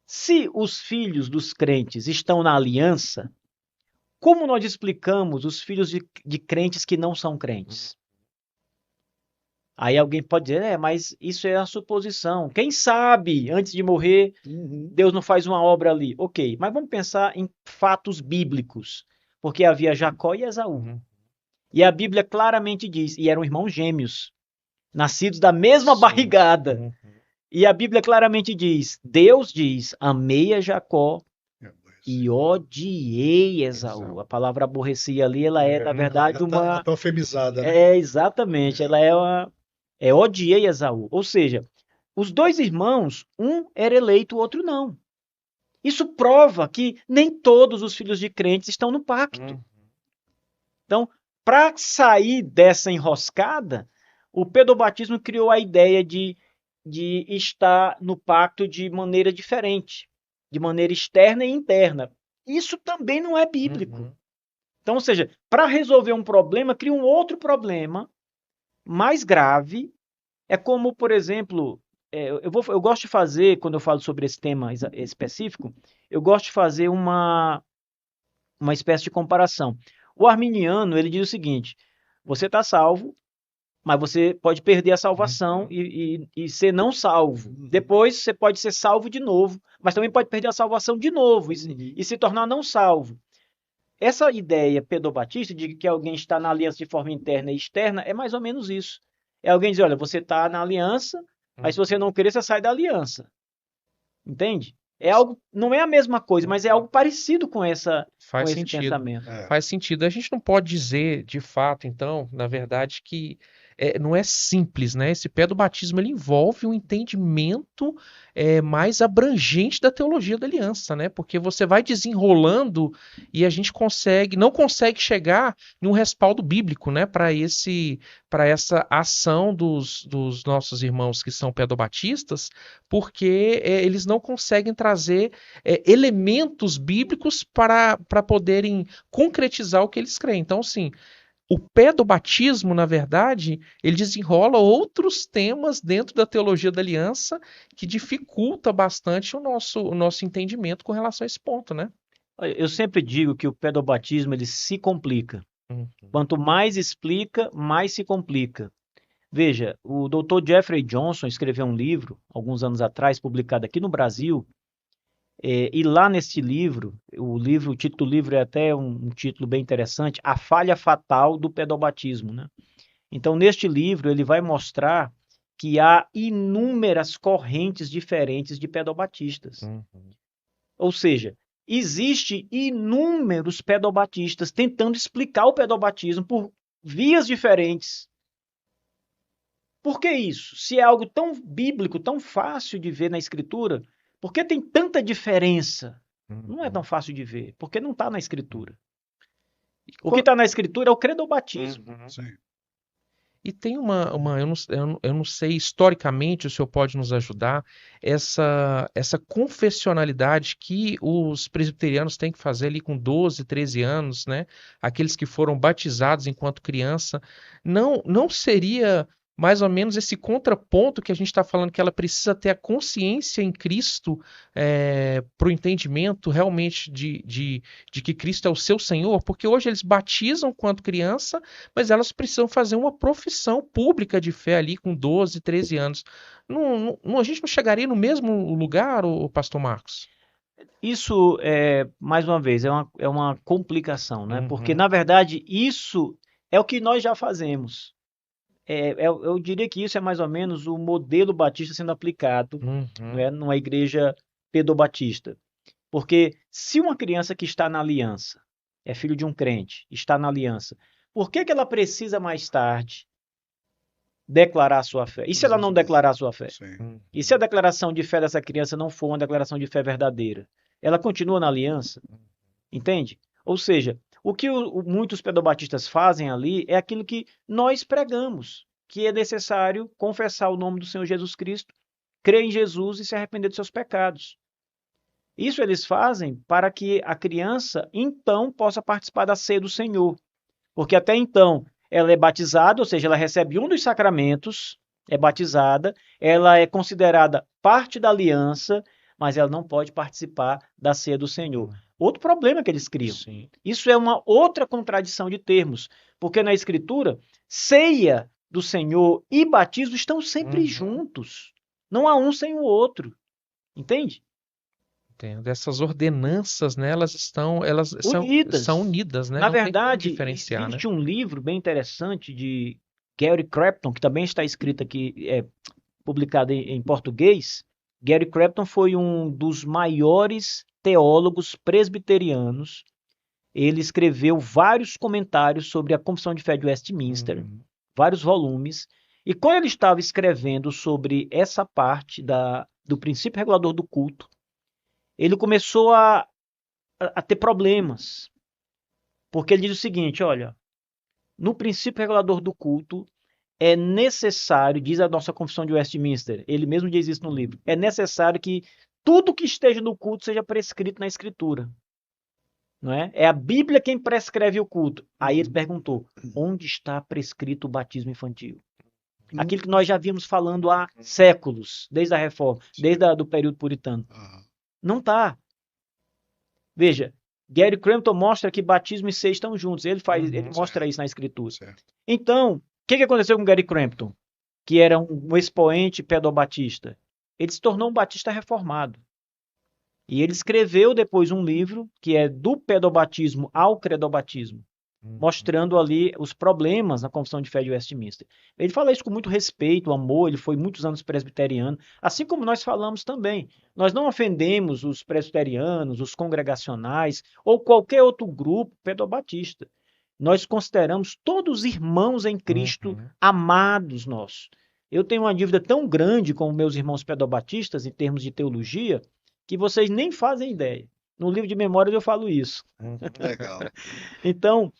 Se os filhos dos crentes estão na aliança, como nós explicamos os filhos de crentes que não são crentes? Aí alguém pode dizer, mas isso é a suposição. Quem sabe, antes de morrer, Deus não faz uma obra ali. Ok, mas vamos pensar em fatos bíblicos. Porque havia Jacó e Esaú. E a Bíblia claramente diz, e eram irmãos gêmeos, nascidos da mesma barrigada. E a Bíblia claramente diz, Deus diz, amei a Jacó e odiei Esaú. A palavra aborrecia ali, ela é, na verdade, uma... Tá eufemizada, né? Exatamente. Ela é uma... odiei Esaú. Ou seja, os dois irmãos, um era eleito, o outro não. Isso prova que nem todos os filhos de crentes estão no pacto. Então, para sair dessa enroscada, o pedobatismo criou a ideia de estar no pacto de maneira diferente, de maneira externa e interna. Isso também não é bíblico. Então, ou seja, para resolver um problema, cria um outro problema mais grave. É como, por exemplo, eu gosto de fazer, quando eu falo sobre esse tema específico, eu gosto de fazer uma espécie de comparação. O arminiano, ele diz o seguinte, você está salvo, mas você pode perder a salvação e ser não salvo. Depois você pode ser salvo de novo, mas também pode perder a salvação de novo e se tornar não salvo. Essa ideia pedobatista de que alguém está na aliança de forma interna e externa é mais ou menos isso. É alguém dizer, olha, você está na aliança, mas se você não querer, você sai da aliança. Entende? É algo, não é a mesma coisa, mas é algo parecido com esse pensamento. Faz sentido. A gente não pode dizer, de fato, então, na verdade, que não é simples, né? Esse pedobatismo ele envolve um entendimento mais abrangente da teologia da aliança, né? Porque você vai desenrolando e a gente não consegue chegar em um respaldo bíblico, né? Para essa ação dos nossos irmãos que são pedobatistas, porque eles não conseguem trazer elementos bíblicos para poderem concretizar o que eles creem. Então, sim, o pedobatismo, na verdade, ele desenrola outros temas dentro da teologia da aliança que dificulta bastante o nosso entendimento com relação a esse ponto, né? Olha, eu sempre digo que o pedobatismo ele se complica. Uhum. Quanto mais explica, mais se complica. Veja, o Dr. Jeffrey Johnson escreveu um livro, alguns anos atrás, publicado aqui no Brasil, e lá nesse livro, o título do livro é até um título bem interessante, A Falha Fatal do Pedobatismo, né? Então, neste livro, ele vai mostrar que há inúmeras correntes diferentes de pedobatistas. Uhum. Ou seja, existe inúmeros pedobatistas tentando explicar o pedobatismo por vias diferentes. Por que isso? Se é algo tão bíblico, tão fácil de ver na Escritura, por que tem tanta diferença? Não é tão fácil de ver, porque não está na Escritura. O que está na Escritura é o credobatismo. Sim. E tem eu não sei, historicamente, o senhor pode nos ajudar, essa confessionalidade que os presbiterianos têm que fazer ali com 12, 13 anos, né? Aqueles que foram batizados enquanto criança, não seria mais ou menos esse contraponto que a gente está falando, que ela precisa ter a consciência em Cristo para o entendimento realmente de que Cristo é o seu Senhor, porque hoje eles batizam quanto criança, mas elas precisam fazer uma profissão pública de fé ali com 12, 13 anos. A gente não chegaria no mesmo lugar, o pastor Marcos? Isso, mais uma vez, é uma complicação, né? Uhum. Porque, na verdade, isso é o que nós já fazemos. Eu diria que isso é mais ou menos o modelo batista sendo aplicado, Uhum. numa igreja pedobatista. Porque se uma criança que está na aliança, é filho de um crente, está na aliança, por que ela precisa mais tarde declarar sua fé? E se ela não declarar sua fé? Sim. E se a declaração de fé dessa criança não for uma declaração de fé verdadeira? Ela continua na aliança? Entende? Ou seja, o que muitos pedobatistas fazem ali é aquilo que nós pregamos, que é necessário confessar o nome do Senhor Jesus Cristo, crer em Jesus e se arrepender dos seus pecados. Isso eles fazem para que a criança, então, possa participar da ceia do Senhor. Porque até então, ela é batizada, ou seja, ela recebe um dos sacramentos, é batizada, ela é considerada parte da aliança, mas ela não pode participar da ceia do Senhor. Outro problema que eles criam. Sim. Isso é uma outra contradição de termos, porque na Escritura, ceia do Senhor e batismo estão sempre juntos. Não há um sem o outro. Entende? Entendo. Essas ordenanças, né, elas são unidas, né? Na Não tem como verdade, diferenciar, né? existe um livro bem interessante de Gary Crepton, que também está escrito aqui, publicado em português. Gary Crepton foi um dos maiores teólogos presbiterianos. Ele escreveu vários comentários sobre a Confissão de Fé de Westminster, vários volumes. E quando ele estava escrevendo sobre essa parte do princípio regulador do culto, ele começou a ter problemas. Porque ele diz o seguinte, olha, no princípio regulador do culto, é necessário, diz a nossa Confissão de Westminster, ele mesmo diz isso no livro, é necessário que tudo que esteja no culto seja prescrito na Escritura. Não é? É a Bíblia quem prescreve o culto. Aí ele perguntou, onde está prescrito o batismo infantil? Aquilo que nós já vimos falando há séculos, desde a Reforma, desde o período puritano. Não está. Veja, Gary Crepton mostra que batismo e ceia estão juntos. Ele mostra isso na Escritura. Certo. Então, o que aconteceu com Gary Crepton? Que era um expoente pedobatista. Ele se tornou um batista reformado. E ele escreveu depois um livro que é do pedobatismo ao credobatismo, mostrando ali os problemas na Confissão de Fé de Westminster. Ele fala isso com muito respeito, amor, ele foi muitos anos presbiteriano, assim como nós falamos também. Nós não ofendemos os presbiterianos, os congregacionais ou qualquer outro grupo pedobatista. Nós consideramos todos irmãos em Cristo, amados nossos. Eu tenho uma dívida tão grande com meus irmãos pedobatistas em termos de teologia, que vocês nem fazem ideia. No livro de memórias eu falo isso. Legal. Então,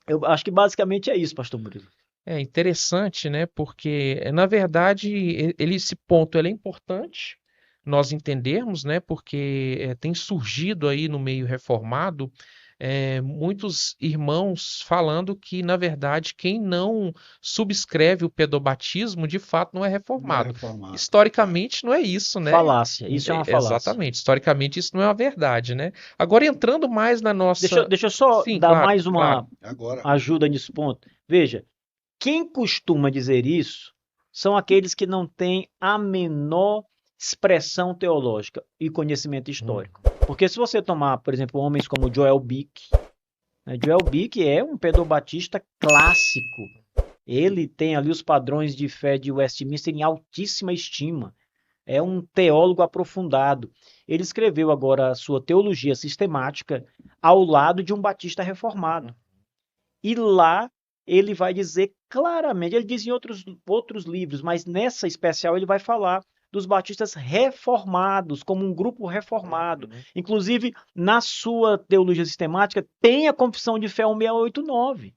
eu acho que basicamente é isso, pastor Murilo. É interessante, né? Porque, na verdade, esse ponto ele é importante nós entendermos, né? Porque tem surgido aí no meio reformado muitos irmãos falando que, na verdade, quem não subscreve o pedobatismo, de fato, não é Não é reformado. reformado. Historicamente, não é isso, né? Falácia. Isso é uma falácia. Exatamente. Historicamente, isso não é uma verdade, né? Agora, entrando mais na nossa... Deixa eu só Sim, dar claro, mais uma claro. Agora, ajuda nesse ponto. Veja, quem costuma dizer isso são aqueles que não têm a menor expressão teológica e conhecimento histórico. Porque se você tomar, por exemplo, homens como Joel Bick, né, Joel Bick é um pedobatista clássico. Ele tem ali os padrões de fé de Westminster em altíssima estima. É um teólogo aprofundado. Ele escreveu agora a sua teologia sistemática ao lado de um batista reformado. E lá ele vai dizer claramente, ele diz em outros livros, mas nessa especial ele vai falar dos batistas reformados, como um grupo reformado. Inclusive, na sua teologia sistemática, tem a confissão de fé 1689.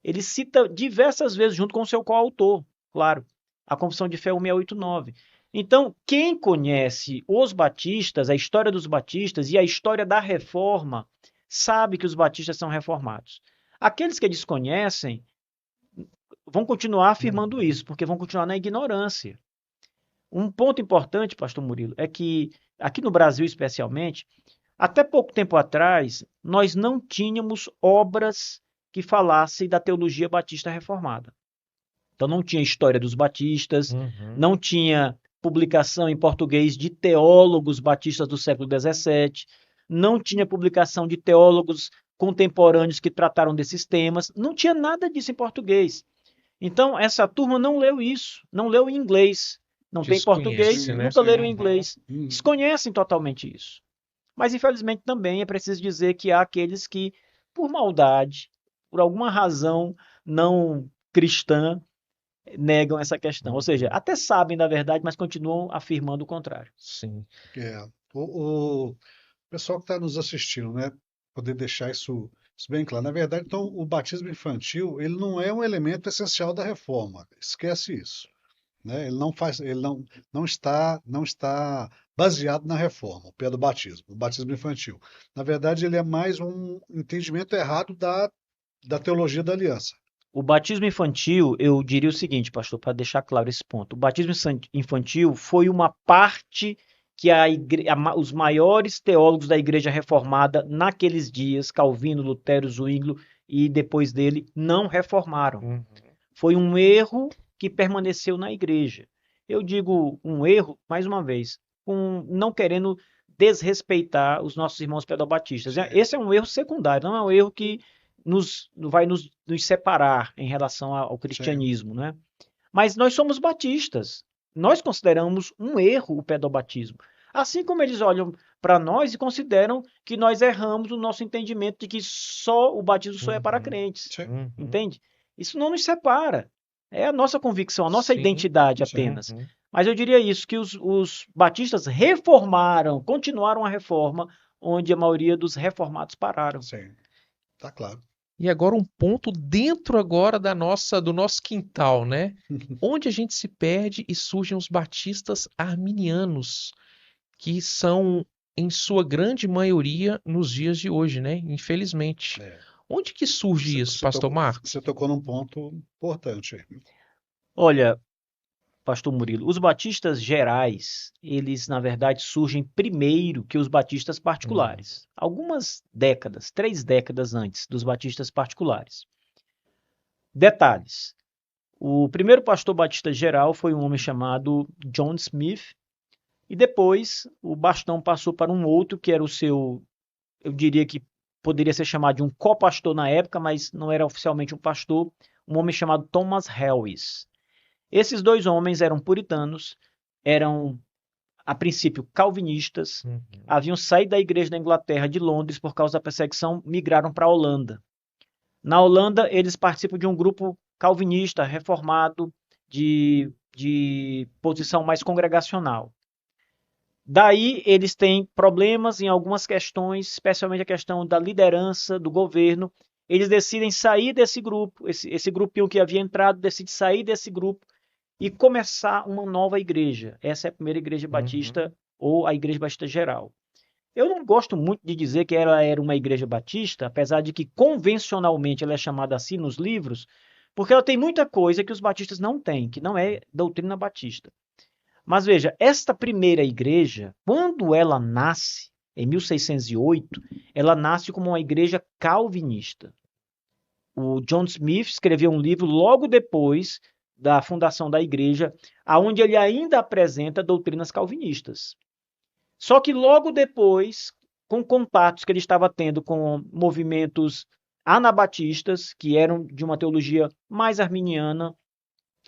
Ele cita diversas vezes, junto com o seu coautor, claro, a confissão de fé 1689. Então, quem conhece os batistas, a história dos batistas e a história da reforma, sabe que os batistas são reformados. Aqueles que desconhecem vão continuar afirmando isso, porque vão continuar na ignorância. Um ponto importante, pastor Murilo, é que aqui no Brasil especialmente, até pouco tempo atrás, nós não tínhamos obras que falassem da teologia batista reformada. Então não tinha história dos batistas, não tinha publicação em português de teólogos batistas do século XVII, não tinha publicação de teólogos contemporâneos que trataram desses temas, não tinha nada disso em português. Então essa turma não leu isso, não leu em inglês, não tem português, né? nunca leram em inglês, desconhecem totalmente isso. Mas infelizmente também é preciso dizer que há aqueles que, por maldade, por alguma razão não cristã, negam essa questão. Ou seja, até sabem da verdade, mas continuam afirmando o contrário. Sim. O pessoal que está nos assistindo, né, poder deixar isso bem claro. Na verdade, então, o batismo infantil, ele não é um elemento essencial da reforma. Esquece isso. Né? Ele não está baseado na reforma, o pedobatismo, o batismo infantil. Na verdade, ele é mais um entendimento errado da teologia da aliança. O batismo infantil, eu diria o seguinte, pastor, para deixar claro esse ponto. O batismo infantil foi uma parte que os maiores teólogos da Igreja Reformada naqueles dias, Calvino, Lutero, Zwinglio e depois dele, não reformaram. Foi um erro que permaneceu na igreja. Eu digo um erro, mais uma vez, não querendo desrespeitar os nossos irmãos pedobatistas. Esse é um erro secundário, não é um erro que vai nos separar em relação ao cristianismo, né? Mas nós somos batistas. Nós consideramos um erro o pedobatismo. Assim como eles olham para nós e consideram que nós erramos no nosso entendimento de que só o batismo só é para crentes. Entende? Isso não nos separa. É a nossa convicção, a nossa identidade apenas. Mas eu diria isso, que os batistas reformaram, continuaram a reforma, onde a maioria dos reformados pararam. Sim, tá claro. E agora um ponto dentro agora do nosso quintal, né? Onde a gente se perde e surgem os batistas arminianos, que são, em sua grande maioria, nos dias de hoje, né? Infelizmente. Onde que surge isso, pastor Marcos? Você tocou num ponto importante aí. Olha, pastor Murilo, os batistas gerais, eles na verdade surgem primeiro que os batistas particulares. Algumas décadas, 3 décadas antes dos batistas particulares. Detalhes. O primeiro pastor batista geral foi um homem chamado John Smith, e depois o bastão passou para um outro que era o seu, eu diria que poderia ser chamado de um co-pastor na época, mas não era oficialmente um pastor, um homem chamado Thomas Helwys. Esses 2 homens eram puritanos, eram, a princípio, calvinistas, haviam saído da igreja da Inglaterra, de Londres, por causa da perseguição, migraram para a Holanda. Na Holanda, eles participam de um grupo calvinista, reformado, de posição mais congregacional. Daí eles têm problemas em algumas questões, especialmente a questão da liderança, do governo. Eles decidem sair desse grupo, esse grupinho que havia entrado decide sair desse grupo e começar uma nova igreja. Essa é a primeira igreja batista, ou a igreja batista geral. Eu não gosto muito de dizer que ela era uma igreja batista, apesar de que convencionalmente ela é chamada assim nos livros, porque ela tem muita coisa que os batistas não têm, que não é doutrina batista. Mas veja, esta primeira igreja, quando ela nasce, em 1608, ela nasce como uma igreja calvinista. O John Smith escreveu um livro logo depois da fundação da igreja, aonde ele ainda apresenta doutrinas calvinistas. Só que logo depois, com contatos que ele estava tendo com movimentos anabatistas, que eram de uma teologia mais arminiana,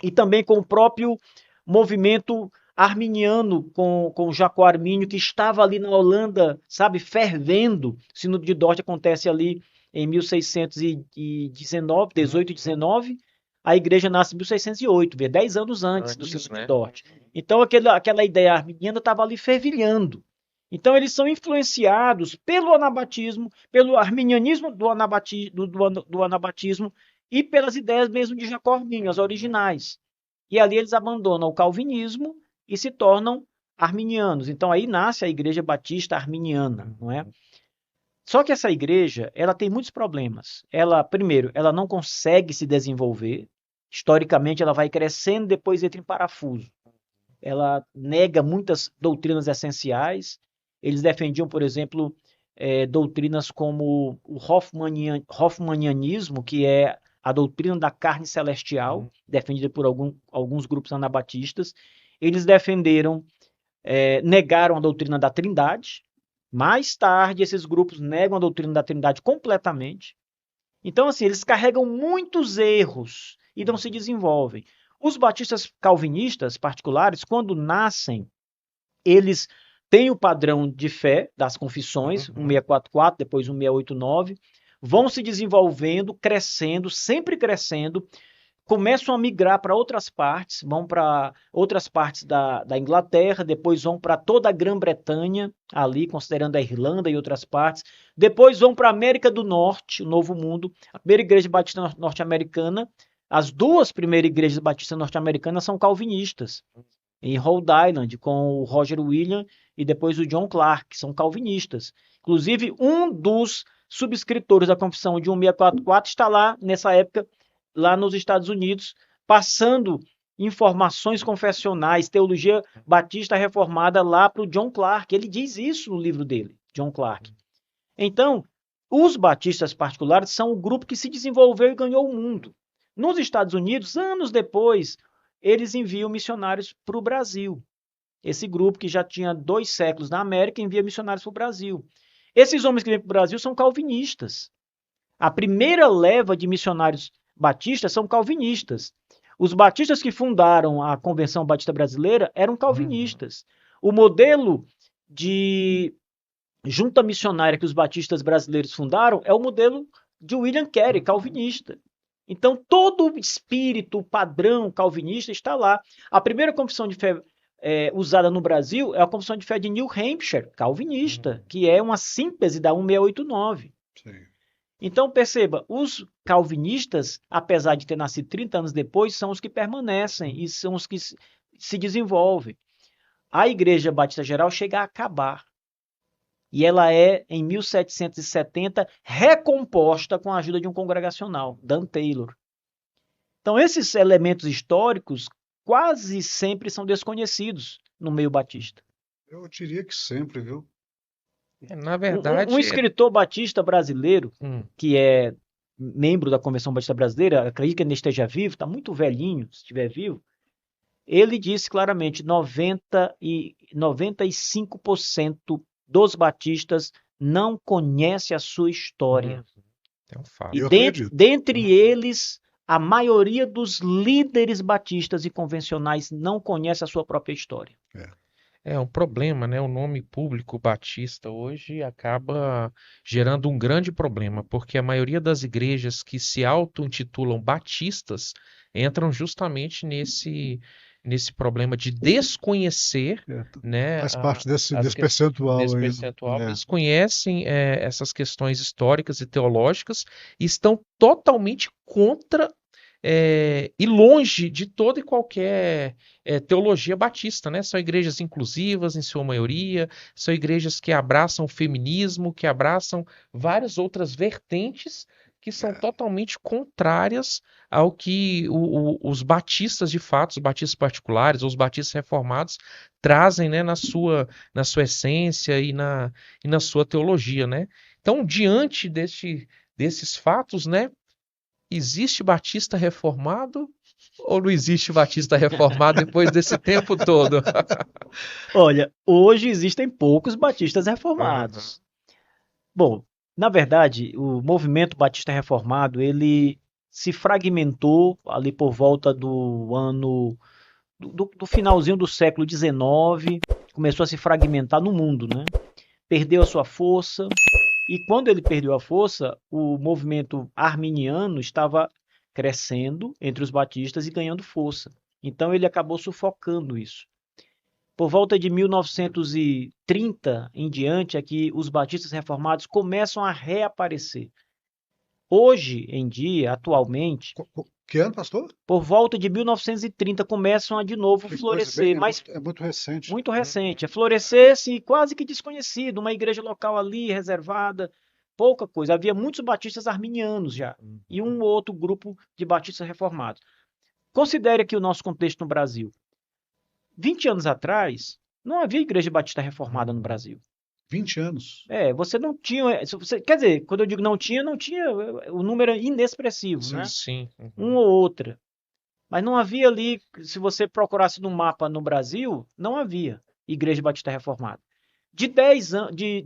e também com o próprio movimento arminiano, com Jacó Armínio, que estava ali na Holanda, sabe, fervendo. O Sínodo de Dort acontece ali em 1619, 18 e 19. A igreja nasce em 1608, 10 anos antes do Sínodo de Dort. Então aquela ideia arminiana estava ali fervilhando. Então eles são influenciados pelo anabatismo, pelo arminianismo do anabatismo e pelas ideias mesmo de Jacó Armínio, as originais. E ali eles abandonam o calvinismo e se tornam arminianos. Então aí nasce a Igreja Batista Arminiana, não é? Só que essa igreja, ela tem muitos problemas. Ela, primeiro, ela não consegue se desenvolver. Historicamente, ela vai crescendo, depois entra em parafuso. Ela nega muitas doutrinas essenciais. Eles defendiam, por exemplo, doutrinas como o Hoffmannianismo, que é a doutrina da carne celestial, defendida por alguns grupos anabatistas. Eles negaram a doutrina da Trindade. Mais tarde, esses grupos negam a doutrina da Trindade completamente. Então, assim, eles carregam muitos erros e não se desenvolvem. Os batistas calvinistas particulares, quando nascem, eles têm o padrão de fé das confissões, 1644, depois 1689, vão se desenvolvendo, crescendo, sempre crescendo, começam a migrar para outras partes, vão para outras partes da Inglaterra, depois vão para toda a Grã-Bretanha, ali, considerando a Irlanda e outras partes, depois vão para a América do Norte, o Novo Mundo, a primeira igreja batista norte-americana, as duas primeiras igrejas batistas norte-americanas são calvinistas, em Rhode Island, com o Roger Williams e depois o John Clark, que são calvinistas. Inclusive, um dos subscritores da Confissão de 1644 está lá, nessa época, lá nos Estados Unidos, passando informações confessionais, teologia batista reformada lá para o John Clark. Ele diz isso no livro dele, John Clark. Então, os batistas particulares são o grupo que se desenvolveu e ganhou o mundo. Nos Estados Unidos, anos depois, eles enviam missionários para o Brasil. Esse grupo, que já tinha 2 séculos na América, envia missionários para o Brasil. Esses homens que vêm para o Brasil são calvinistas. A primeira leva de missionários batistas são calvinistas. Os batistas que fundaram a Convenção Batista Brasileira eram calvinistas. O modelo de junta missionária que os batistas brasileiros fundaram é o modelo de William Carey, calvinista. Então, todo o espírito, o padrão calvinista está lá. A primeira confissão de fé usada no Brasil é a confissão de fé de New Hampshire, calvinista, que é uma síntese da 1689. Sim. Então, perceba, os calvinistas, apesar de ter nascido 30 anos depois, são os que permanecem e são os que se desenvolvem. A Igreja Batista Geral chega a acabar. E ela é, em 1770, recomposta com a ajuda de um congregacional, Dan Taylor. Então, esses elementos históricos quase sempre são desconhecidos no meio batista. Eu diria que sempre, viu? Na verdade... Um escritor batista brasileiro, que é membro da Convenção Batista Brasileira, acredito que ele esteja vivo, está muito velhinho, se estiver vivo, ele disse claramente 95% dos batistas não conhece a sua história. É um fato. E dentre eles, a maioria dos líderes batistas e convencionais não conhece a sua própria história. É um problema, né? O nome público batista hoje acaba gerando um grande problema, porque a maioria das igrejas que se auto-intitulam batistas entram justamente nesse problema de desconhecer, né? Faz parte desse percentual. Eles conhecem essas questões históricas e teológicas e estão totalmente contra e longe de toda e qualquer teologia batista, né? São igrejas inclusivas, em sua maioria, são igrejas que abraçam o feminismo, que abraçam várias outras vertentes que são totalmente contrárias ao que os batistas de fato, os batistas particulares, ou os batistas reformados, trazem, né, na sua essência e na sua teologia, né? Então, diante desses fatos, né, existe batista reformado ou não existe batista reformado depois desse tempo todo? Olha, hoje existem poucos batistas reformados. Bom, na verdade, o movimento batista reformado, ele se fragmentou ali por volta do ano do finalzinho do século XIX, começou a se fragmentar no mundo, né? Perdeu a sua força, e quando ele perdeu a força, o movimento arminiano estava crescendo entre os batistas e ganhando força. Então ele acabou sufocando isso. Por volta de 1930 em diante é que os batistas reformados começam a reaparecer. Hoje em dia, atualmente, Que ano, pastor? por volta de 1930 começam a de novo Que florescer, coisa bem, mas é muito recente. muito recente. É florescer-se quase que desconhecido, uma igreja local ali reservada, pouca coisa. Havia muitos batistas arminianos já, e um ou outro grupo de batistas reformados. Considere aqui o nosso contexto no Brasil. 20 anos atrás, não havia igreja batista reformada no Brasil. 20 anos. Você não tinha. Quer dizer, quando eu digo não tinha, o número é inexpressivo, Sim, né? Sim. Um ou outra. Mas não havia ali, se você procurasse no mapa no Brasil, não havia igreja batista reformada.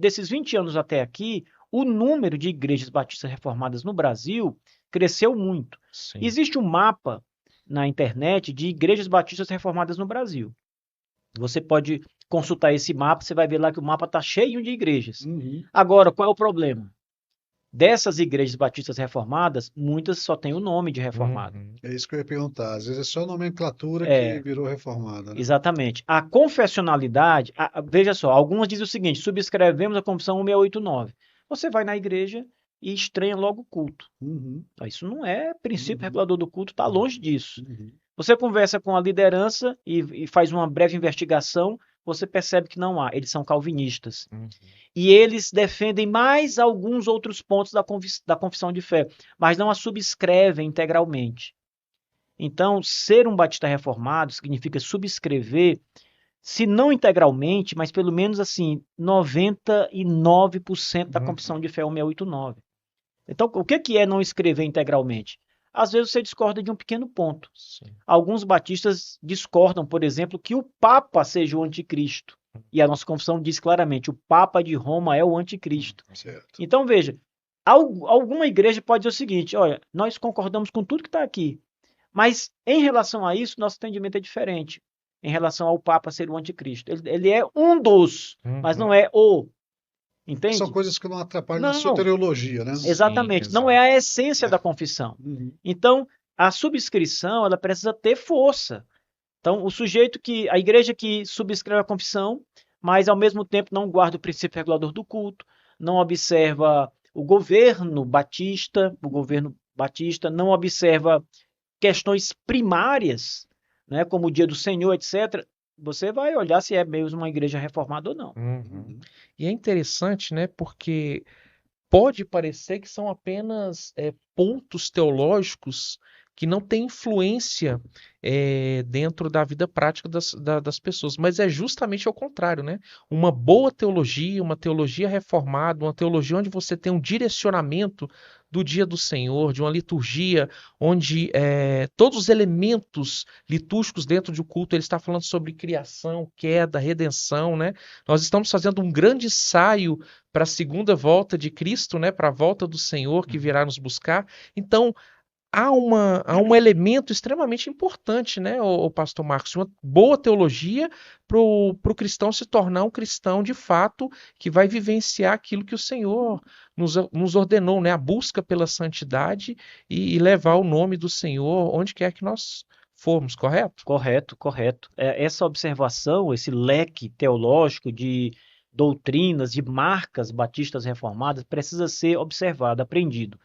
Desses 20 anos até aqui, o número de igrejas batistas reformadas no Brasil cresceu muito. Sim. Existe um mapa na internet de igrejas batistas reformadas no Brasil. Você pode consultar esse mapa, você vai ver lá que o mapa está cheio de igrejas. Agora, qual é o problema? Dessas igrejas batistas reformadas, muitas só têm o nome de reformado. É isso que eu ia perguntar. Às vezes é só a nomenclatura que virou reformada. Né? Exatamente. A confessionalidade, veja só, algumas dizem o seguinte: subscrevemos a confissão 1689. Você vai na igreja e estranha logo o culto. Isso não é princípio regulador do culto, está longe disso. Você conversa com a liderança e faz uma breve investigação, você percebe que não há. Eles são calvinistas. E eles defendem mais alguns outros pontos da confissão de fé, mas não a subscrevem integralmente. Então, ser um batista reformado significa subscrever, se não integralmente, mas pelo menos assim, 99% da confissão de fé 1689. Então, o que é não escrever integralmente? Às vezes você discorda de um pequeno ponto. Sim. Alguns batistas discordam, por exemplo, que o Papa seja o anticristo. E a nossa confissão diz claramente, o Papa de Roma é o anticristo. Certo. Então, veja, alguma igreja pode dizer o seguinte: olha, nós concordamos com tudo que está aqui, mas em relação a isso, nosso entendimento é diferente. Em relação ao Papa ser o anticristo. Ele é um dos, mas não é o. Entende? São coisas que não atrapalham na soteriologia, né? Exatamente. Sim, não é a essência da confissão. Então, a subscrição, ela precisa ter força. Então, a igreja que subscreve a confissão, mas ao mesmo tempo não guarda o princípio regulador do culto, não observa o governo batista, não observa questões primárias, né, como o dia do Senhor, etc., você vai olhar se é mesmo uma igreja reformada ou não. E é interessante, né, porque pode parecer que são apenas pontos teológicos que não têm influência dentro da vida prática das pessoas, mas é justamente ao contrário, né? Uma boa teologia, uma teologia reformada, uma teologia onde você tem um direcionamento do dia do Senhor, de uma liturgia onde todos os elementos litúrgicos dentro de um culto, ele está falando sobre criação, queda, redenção, né? Nós estamos fazendo um grande ensaio para a segunda volta de Cristo, né? Para a volta do Senhor que virá nos buscar. Então, há um elemento extremamente importante, né, o pastor Marcos, uma boa teologia para o cristão se tornar um cristão de fato que vai vivenciar aquilo que o Senhor nos ordenou, né, a busca pela santidade e levar o nome do Senhor onde quer que nós formos, correto? Correto. Essa observação, esse leque teológico de doutrinas, de marcas batistas reformadas, precisa ser observado, aprendido.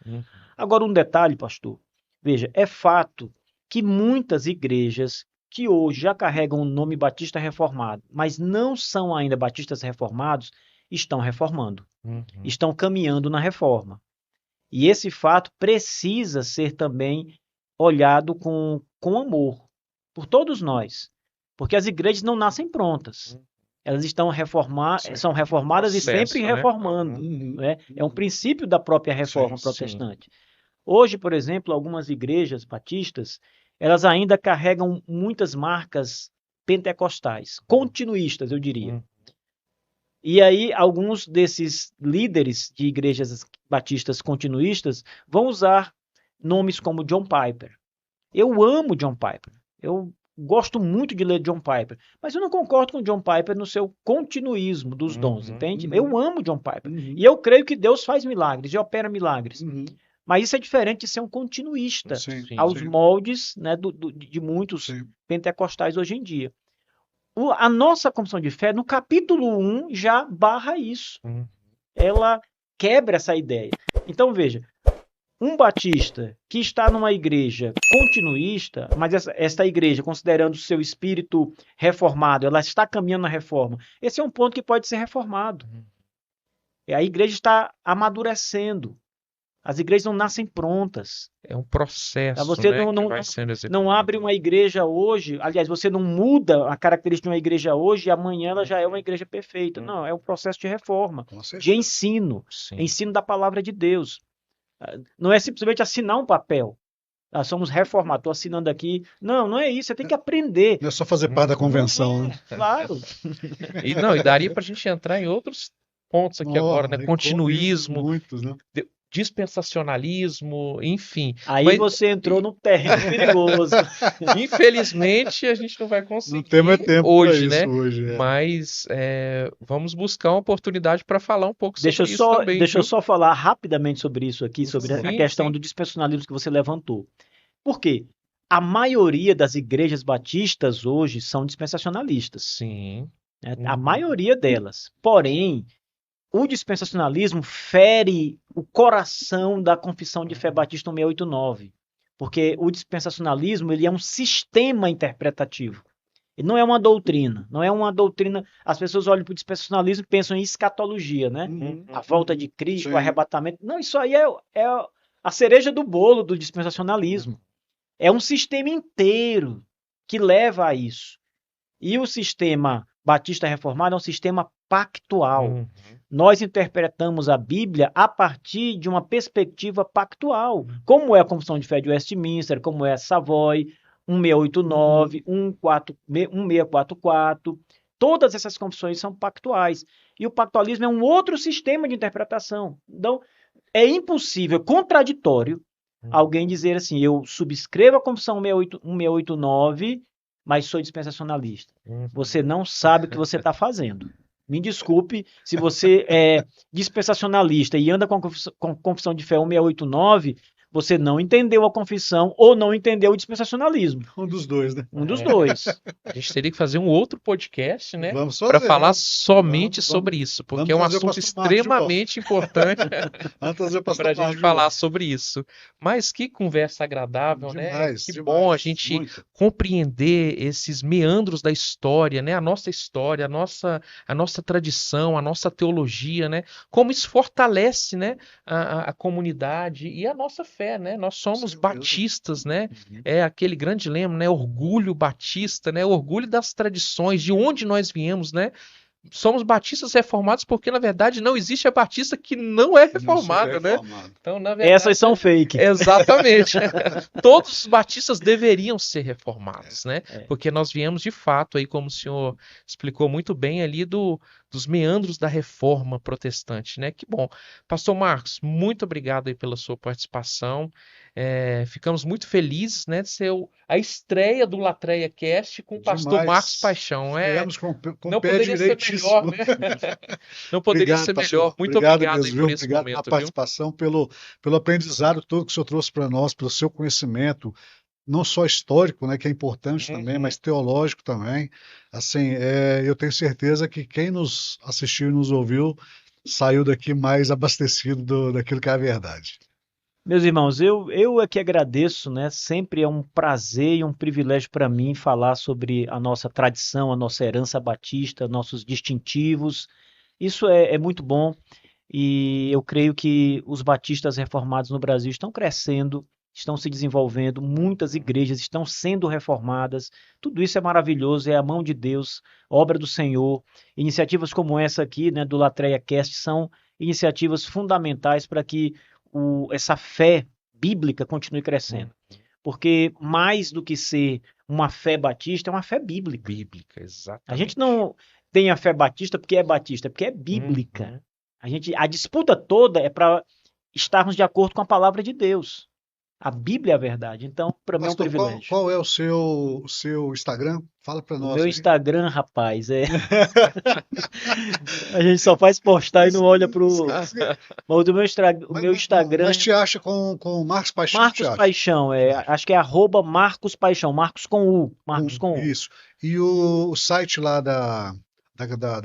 Agora, um detalhe, pastor. Veja, é fato que muitas igrejas que hoje já carregam o nome Batista Reformado, mas não são ainda batistas reformados, estão reformando, estão caminhando na reforma. E esse fato precisa ser também olhado com amor por todos nós, porque as igrejas não nascem prontas. Elas são reformadas e sempre reformando. Né? É um princípio da própria reforma protestante. Hoje, por exemplo, algumas igrejas batistas, elas ainda carregam muitas marcas pentecostais, continuistas, eu diria. E aí, alguns desses líderes de igrejas batistas continuistas vão usar nomes como John Piper. Eu amo John Piper. Eu gosto muito de ler John Piper, mas eu não concordo com John Piper no seu continuismo dos dons, entende? Eu amo John Piper. E eu creio que Deus faz milagres e opera milagres. Mas isso é diferente de ser um continuista aos moldes, né, de muitos pentecostais hoje em dia. A nossa confissão de fé, no capítulo 1, já barra isso. Ela quebra essa ideia. Então, veja, um batista que está numa igreja continuista, mas esta igreja, considerando o seu espírito reformado, ela está caminhando na reforma, esse é um ponto que pode ser reformado. A igreja está amadurecendo. As igrejas não nascem prontas. É um processo, você né, que vai sendo executado. Não abre uma igreja hoje, aliás, você não muda a característica de uma igreja hoje e amanhã ela já é uma igreja perfeita. Não, é um processo de reforma, de ensino, ensino da palavra de Deus. Não é simplesmente assinar um papel. Nós somos reformados, estou assinando aqui. Não é isso, você tem que aprender. Não é só fazer parte da convenção, né? Claro. E daria para a gente entrar em outros pontos aqui agora, né? Continuismo, muitos, né? Dispensacionalismo, enfim. Aí você entrou num terreno perigoso. Infelizmente, a gente não vai conseguir não tem mais tempo hoje, pra isso, né? Hoje, Mas vamos buscar uma oportunidade para falar um pouco sobre isso também. Deixa eu só falar rapidamente sobre isso aqui, sobre a questão do dispensacionalismo que você levantou. Por quê? A maioria das igrejas batistas hoje são dispensacionalistas. Sim. Né? A maioria delas. Porém, o dispensacionalismo fere o coração da Confissão de Fé Batista 689, porque o dispensacionalismo ele é um sistema interpretativo. Ele não é uma doutrina, As pessoas olham para o dispensacionalismo e pensam em escatologia, né? A volta de Cristo, o arrebatamento. Não, isso aí é a cereja do bolo do dispensacionalismo. É um sistema inteiro que leva a isso. E o sistema batista reformado é um sistema pactual. Nós interpretamos a Bíblia a partir de uma perspectiva pactual, como é a Confissão de Fé de Westminster, como é a Savoy, 1689, 1644. Todas essas confissões são pactuais. E o pactualismo é um outro sistema de interpretação. Então, é impossível, contraditório, alguém dizer assim, eu subscrevo a Confissão 1689, mas sou dispensacionalista. Você não sabe o que você está fazendo. Me desculpe, se você é dispensacionalista e anda com a Confissão de Fé 1689, você não entendeu a confissão ou não entendeu o dispensacionalismo. Um dos dois, né? Um dos dois. A gente teria que fazer um outro podcast, né? Para falar somente sobre isso, porque é um assunto extremamente importante para a gente falar sobre isso. Mas que conversa agradável, demais, né? Que bom a gente compreender esses meandros da história, né? A nossa história, a nossa tradição, a nossa teologia, né? Como isso fortalece, né? A comunidade e a nossa fé. Né? Nós somos batistas, né? É aquele grande lema, né? Orgulho batista, né? Orgulho das tradições, de onde nós viemos, né? Somos batistas reformados porque, na verdade, não existe a batista que não é reformada, né? Então, na verdade, essas são fake. Exatamente. Todos os batistas deveriam ser reformados, né? Porque nós viemos, de fato, aí, como o senhor explicou muito bem ali, dos meandros da reforma protestante, né? Que bom. Pastor Marcos, muito obrigado aí pela sua participação. Ficamos muito felizes, né, de ser a estreia do Latreia Cast com o pastor Marcos Paixão. Não poderia ser melhor, né? Não poderia ser melhor. Muito obrigado aí por esse momento. Obrigado pela participação, pelo aprendizado todo que o senhor trouxe para nós, pelo seu conhecimento, não só histórico, né, que é importante também, mas teológico também. Assim, eu tenho certeza que quem nos assistiu e nos ouviu saiu daqui mais abastecido daquilo que é a verdade. Meus irmãos, eu é que agradeço, né? Sempre é um prazer e um privilégio para mim falar sobre a nossa tradição, a nossa herança batista, nossos distintivos. Isso é muito bom e eu creio que os batistas reformados no Brasil estão crescendo, estão se desenvolvendo, muitas igrejas estão sendo reformadas. Tudo isso é maravilhoso, é a mão de Deus, obra do Senhor. Iniciativas como essa aqui, né, do Latreia Cast, são iniciativas fundamentais para que essa fé bíblica continue crescendo. Porque mais do que ser uma fé batista, é uma fé bíblica. Bíblica, exatamente. A gente não tem a fé batista, é porque é bíblica. A disputa toda é para estarmos de acordo com a palavra de Deus. A Bíblia é a verdade. Então, para mim é um Pastor, privilégio. qual é o seu Instagram? Fala para O nós. meu aí. Instagram, rapaz, a gente só faz postar e não olha pro. Mas o meu Instagram. Mas te acha com Marcos Paixão? Marcos Paixão, acho que é @Marcos Paixão, Marcos com U. Marcos com U. Isso. E o site lá da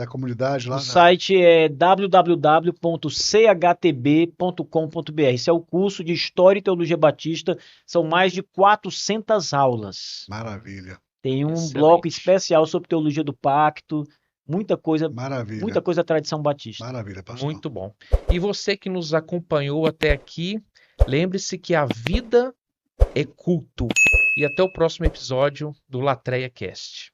comunidade lá. O site é www.chtb.com.br. Esse é o curso de História e Teologia Batista. São mais de 400 aulas. Maravilha. Tem um bloco especial sobre teologia do pacto. Muita coisa. Maravilha. Muita coisa da tradição batista. Maravilha, pastor. Muito bom. E você que nos acompanhou até aqui, lembre-se que a vida é culto. E até o próximo episódio do Latreia Cast.